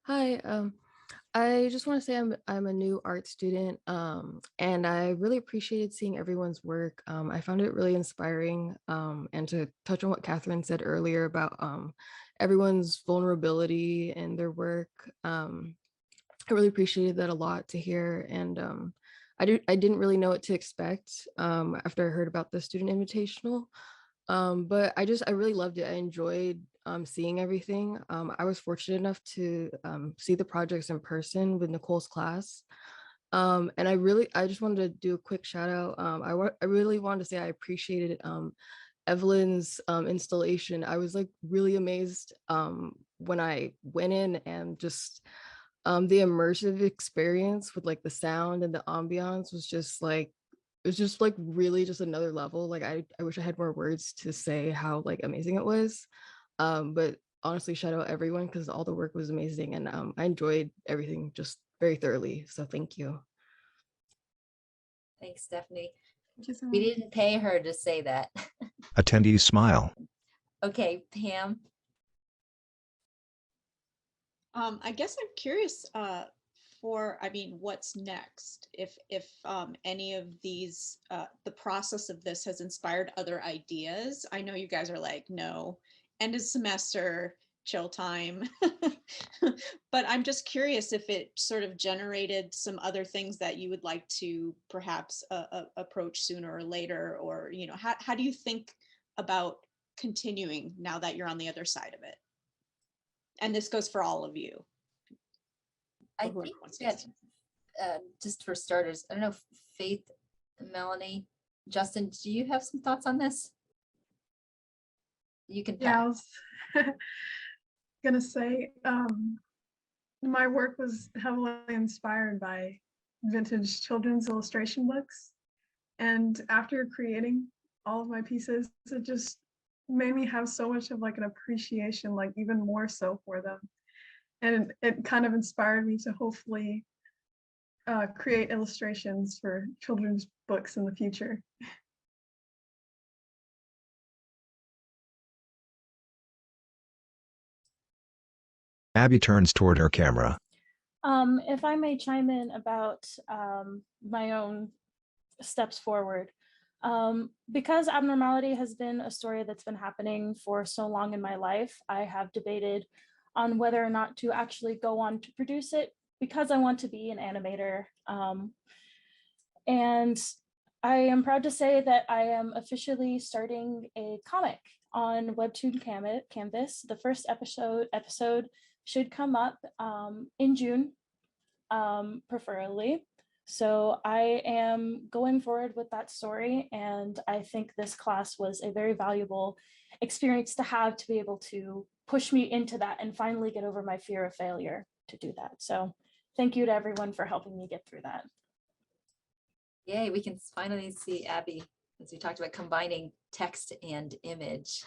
[SPEAKER 18] Hi, I just want to say I'm a new art student, and I really appreciated seeing everyone's work. I found it really inspiring, and to touch on what Catherine said earlier about everyone's vulnerability in their work. I really appreciated that a lot to hear, and I didn't really know what to expect after I heard about the student invitational. But I really loved it. I enjoyed seeing everything. I was fortunate enough to see the projects in person with Nicole's class. And I just wanted to do a quick shout out. I really wanted to say I appreciated Evelyn's installation. I was like really amazed when I went in, and just the immersive experience with like the sound and the ambiance was just like, it was just like really just another level. Like I wish I had more words to say how like amazing it was. But honestly, shout out everyone because all the work was amazing, and I enjoyed everything just very thoroughly. So thank you.
[SPEAKER 3] Thanks, Stephanie.
[SPEAKER 10] So
[SPEAKER 3] we didn't pay her to say that.
[SPEAKER 1] Attendees smile.
[SPEAKER 3] Okay, Pam.
[SPEAKER 13] I guess I'm curious what's next? If any of these, the process of this has inspired other ideas. I know you guys are like, no, end of semester, chill time. But I'm just curious if it sort of generated some other things that you would like to perhaps approach sooner or later, or, you know, how do you think about continuing now that you're on the other side of it? And this goes for all of you.
[SPEAKER 3] I think that just for starters, I don't know, Faith, Melanie, Justin, do you have some thoughts on this? You can.
[SPEAKER 6] Yeah, gonna say my work was heavily inspired by vintage children's illustration books. And after creating all of my pieces, it just made me have so much of like an appreciation, like even more so for them. And it kind of inspired me to hopefully create illustrations for children's books in the future.
[SPEAKER 1] Abby turns toward her camera.
[SPEAKER 7] If I may chime in about my own steps forward. Because abnormality has been a story that's been happening for so long in my life, I have debated on whether or not to actually go on to produce it because I want to be an animator. And I am proud to say that I am officially starting a comic on Webtoon Canvas. The first episode should come up in June, preferably. So I am going forward with that story, and I think this class was a very valuable experience to have, to be able to push me into that and finally get over my fear of failure to do that. So thank you to everyone for helping me get through that.
[SPEAKER 3] Yay, we can finally see Abby, as we talked about combining text and image.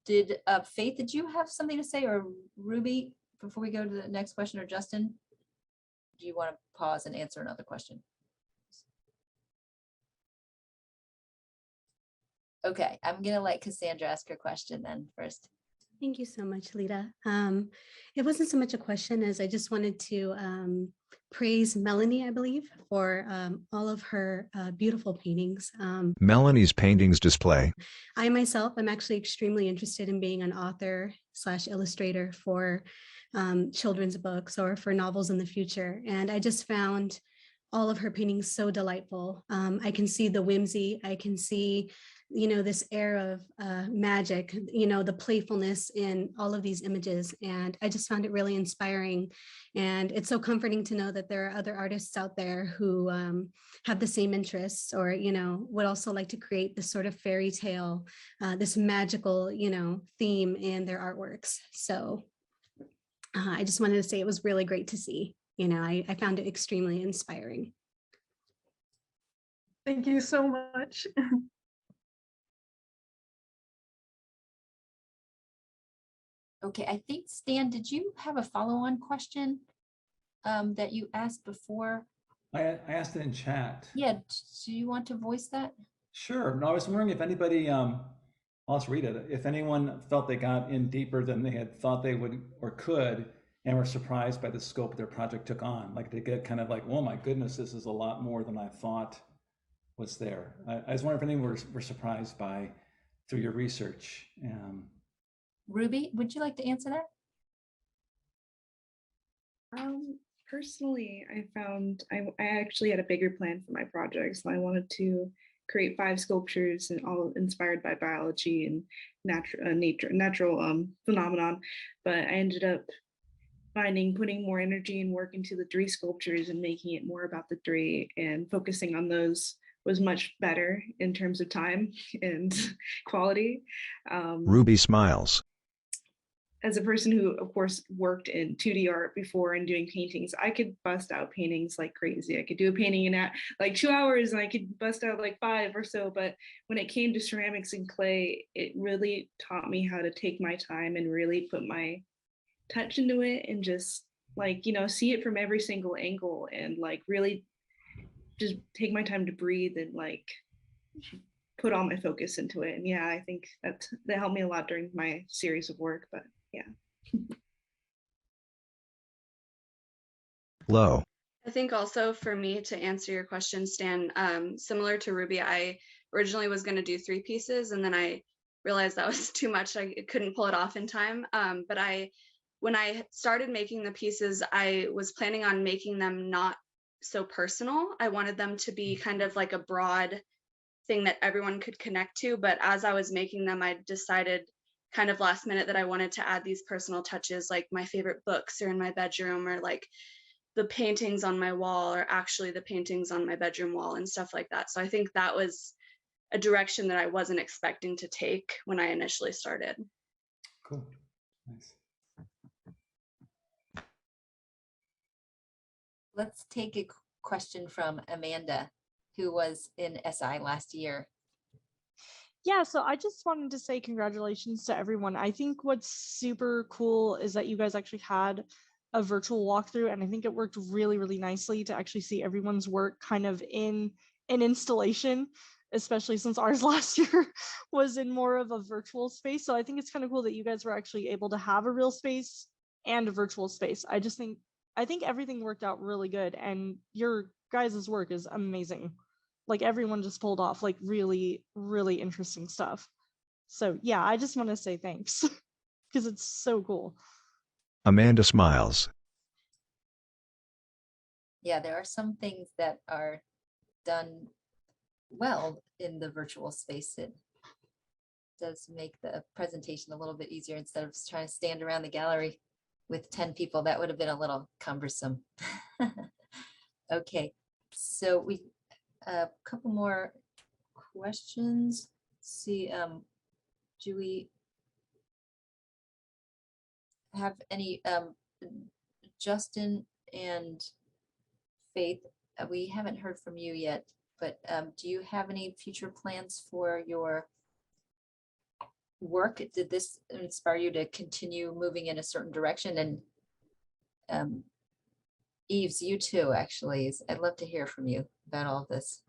[SPEAKER 3] Did Faith, did you have something to say, or Ruby, before we go to the next question, or Justin? Do you want to pause and answer another question? Okay, I'm gonna let Cassandra ask her question then first.
[SPEAKER 19] Thank you so much, Lita. It wasn't so much a question as I just wanted to praise Melanie, I believe, for all of her beautiful paintings.
[SPEAKER 1] Melanie's paintings display.
[SPEAKER 19] I myself am actually extremely interested in being an author / illustrator for children's books or for novels in the future. And I just found all of her paintings so delightful. I can see the whimsy, I can see, you know, this air of magic, you know, the playfulness in all of these images. And I just found it really inspiring. And it's so comforting to know that there are other artists out there who have the same interests, or, you know, would also like to create this sort of fairy tale, this magical, you know, theme in their artworks. So I just wanted to say it was really great to see. You know, I found it extremely inspiring.
[SPEAKER 6] Thank you so much.
[SPEAKER 3] Okay, I think, Stan, did you have a follow-on question that you asked before?
[SPEAKER 15] I asked it in chat.
[SPEAKER 3] Yeah, do you want to voice that?
[SPEAKER 15] Sure. No, I was wondering if anybody, I'll just read it. If anyone felt they got in deeper than they had thought they would or could, and were surprised by the scope their project took on. Like they get kind of like, oh my goodness, this is a lot more than I thought was there. I was wondering if anyone were surprised by, through your research.
[SPEAKER 3] Ruby, would you like to answer that?
[SPEAKER 20] Personally, I found I actually had a bigger plan for my project. So I wanted to create 5 sculptures, and all inspired by biology and natural phenomenon. But I ended up putting more energy and work into the 3 sculptures and making it more about the 3, and focusing on those was much better in terms of time and quality.
[SPEAKER 1] Ruby smiles.
[SPEAKER 20] As a person who, of course, worked in 2D art before and doing paintings, I could bust out paintings like crazy. I could do a painting in like 2 hours, and I could bust out like 5 or so. But when it came to ceramics and clay, it really taught me how to take my time and really put my touch into it, and just like, you know, see it from every single angle, and like really just take my time to breathe and like put all my focus into it. And yeah, I think that helped me a lot during my series of work. But yeah.
[SPEAKER 1] Low.
[SPEAKER 11] I think also for me, to answer your question, Stan, similar to Ruby, I originally was going to do 3 pieces, and then I realized that was too much. I couldn't pull it off in time. But when I started making the pieces, I was planning on making them not so personal. I wanted them to be kind of like a broad thing that everyone could connect to. But as I was making them, I decided kind of last minute that I wanted to add these personal touches, like my favorite books are in my bedroom, or like the paintings on my wall are actually the paintings on my bedroom wall, and stuff like that. So I think that was a direction that I wasn't expecting to take when I initially started.
[SPEAKER 15] Cool. Nice.
[SPEAKER 3] Let's take a question from Amanda, who was in SI last year.
[SPEAKER 7] Yeah, so I just wanted to say congratulations to everyone. I think what's super cool is that you guys actually had a virtual walkthrough, and I think it worked really, really nicely to actually see everyone's work kind of in an installation, especially since ours last year was in more of a virtual space. So I think it's kind of cool that you guys were actually able to have a real space and a virtual space. I think everything worked out really good, and your guys' work is amazing. Like everyone just pulled off like really, really interesting stuff. So yeah, I just want to say thanks because it's so cool.
[SPEAKER 1] Amanda smiles.
[SPEAKER 3] Yeah, there are some things that are done well in the virtual space. It does make the presentation a little bit easier instead of trying to stand around the gallery with 10 people. That would have been a little cumbersome. Okay, so we a couple more questions. See, do we have any, Justin and Faith, we haven't heard from you yet, but do you have any future plans for your work? Did this inspire you to continue moving in a certain direction? And Eves, you too, actually. I'd love to hear from you about all of this.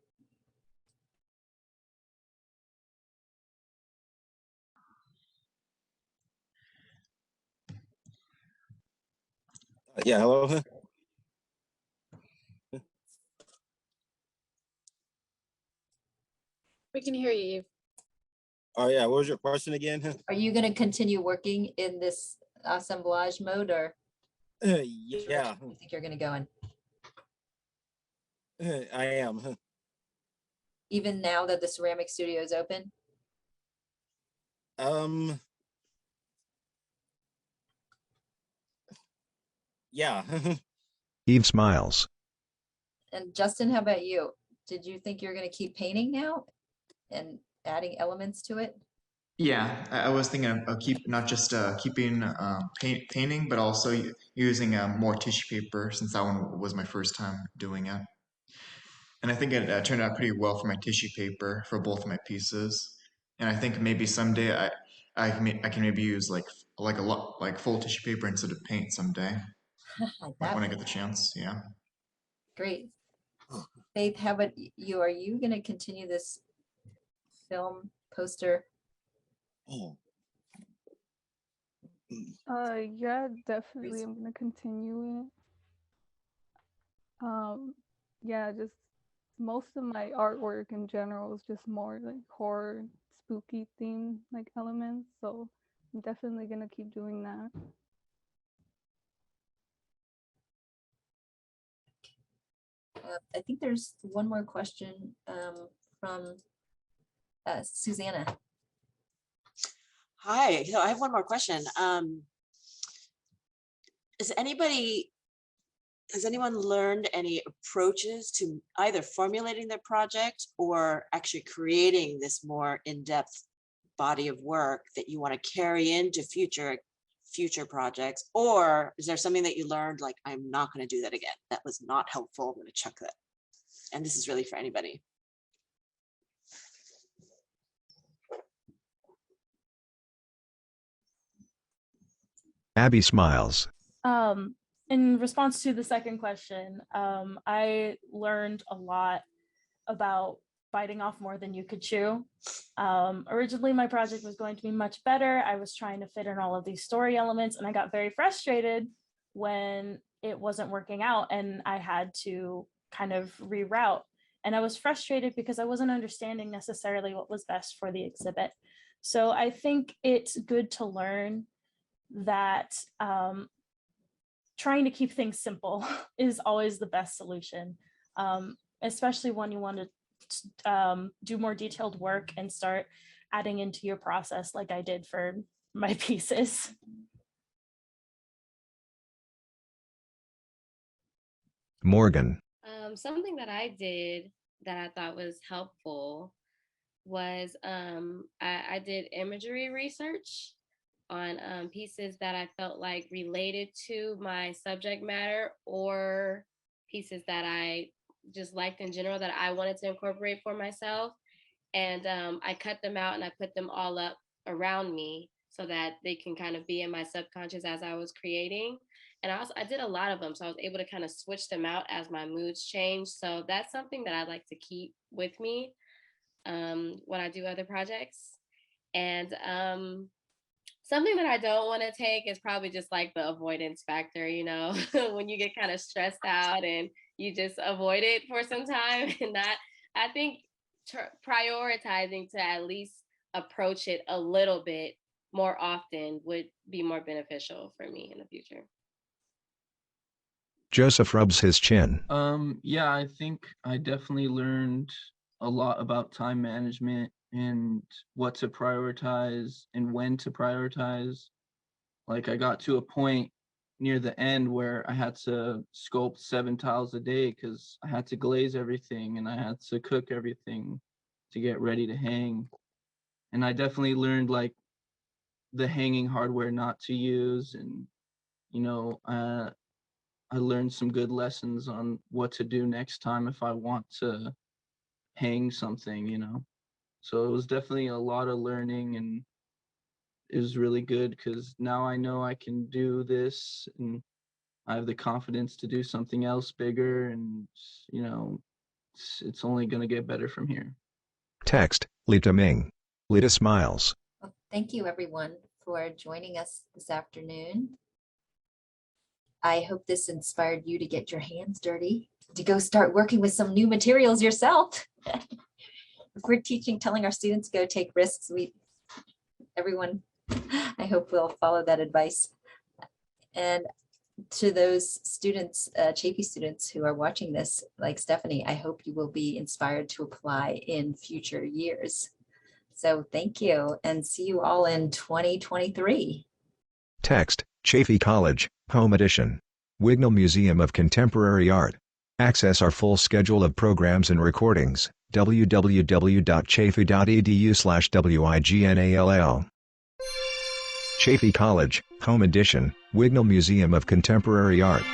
[SPEAKER 8] Yeah, hello.
[SPEAKER 2] We can hear you, Eve.
[SPEAKER 8] Oh yeah, what was your question again?
[SPEAKER 3] Are you going to continue working in this assemblage mode, or
[SPEAKER 8] Yeah,
[SPEAKER 3] you think you're going to go in?
[SPEAKER 8] I am.
[SPEAKER 3] Even now that the ceramic studio is open?
[SPEAKER 8] Yeah.
[SPEAKER 1] Eve smiles.
[SPEAKER 3] And Justin, how about you? Did you think you're going to keep painting now and adding elements to it?
[SPEAKER 5] Yeah, I was thinking of not just keeping painting, but also using more tissue paper, since that one was my first time doing it. And I think it turned out pretty well for my tissue paper for both of my pieces. And I think maybe someday I can maybe use like a lot like full tissue paper instead of paint someday when I get the chance. Yeah.
[SPEAKER 3] Great. Faith, how about you? Are you going to continue this film poster?
[SPEAKER 4] Yeah, definitely. I'm gonna continue it. Yeah, just most of my artwork in general is just more like horror, spooky theme like elements. So I'm definitely gonna keep doing that.
[SPEAKER 3] I think there's one more question from Susanna.
[SPEAKER 16] Hi, so I have one more question. Has anyone learned any approaches to either formulating their project or actually creating this more in-depth body of work that you want to carry into future projects? Or is there something that you learned, like, I'm not going to do that again, that was not helpful, I'm going to chuck that? And this is really for anybody.
[SPEAKER 1] Abby smiles.
[SPEAKER 7] In response to the second question, I learned a lot about biting off more than you could chew. Originally, my project was going to be much better. I was trying to fit in all of these story elements, and I got very frustrated when it wasn't working out and I had to kind of reroute. And I was frustrated because I wasn't understanding necessarily what was best for the exhibit. So I think it's good to learn that trying to keep things simple is always the best solution, especially when you want to do more detailed work and start adding into your process like I did for my pieces.
[SPEAKER 1] Morgan.
[SPEAKER 12] Something that I did that I thought was helpful was I did imagery research on pieces that I felt like related to my subject matter, or pieces that I just liked in general that I wanted to incorporate for myself. And I cut them out and I put them all up around me so that they can kind of be in my subconscious as I was creating. And I did a lot of them, so I was able to kind of switch them out as my moods change. So that's something that I like to keep with me when I do other projects. And something that I don't want to take is probably just like the avoidance factor, you know, when you get kind of stressed out and you just avoid it for some time. And that, I think prioritizing to at least approach it a little bit more often would be more beneficial for me in the future.
[SPEAKER 1] Joseph rubs his chin.
[SPEAKER 9] Yeah, I think I definitely learned a lot about time management and what to prioritize and when to prioritize. Like I got to a point near the end where I had to sculpt 7 tiles a day because I had to glaze everything and I had to cook everything to get ready to hang. And I definitely learned like the hanging hardware not to use, and I learned some good lessons on what to do next time if I want to hang something. So it was definitely a lot of learning, and it was really good because now I know I can do this and I have the confidence to do something else bigger, and it's only going to get better from here.
[SPEAKER 1] Text, Lita Ming. Lita smiles.
[SPEAKER 3] Well, thank you everyone for joining us this afternoon. I hope this inspired you to get your hands dirty, to go start working with some new materials yourself. If we're telling our students to go take risks, everyone, I hope will follow that advice. And to those students, Chafee students who are watching this, like Stephanie, I hope you will be inspired to apply in future years. So thank you, and see you all in 2023.
[SPEAKER 1] Text, Chafee College, Home Edition. Wignall Museum of Contemporary Art. Access our full schedule of programs and recordings, www.chafee.edu/wignall. Chafee College, Home Edition, Wignall Museum of Contemporary Art.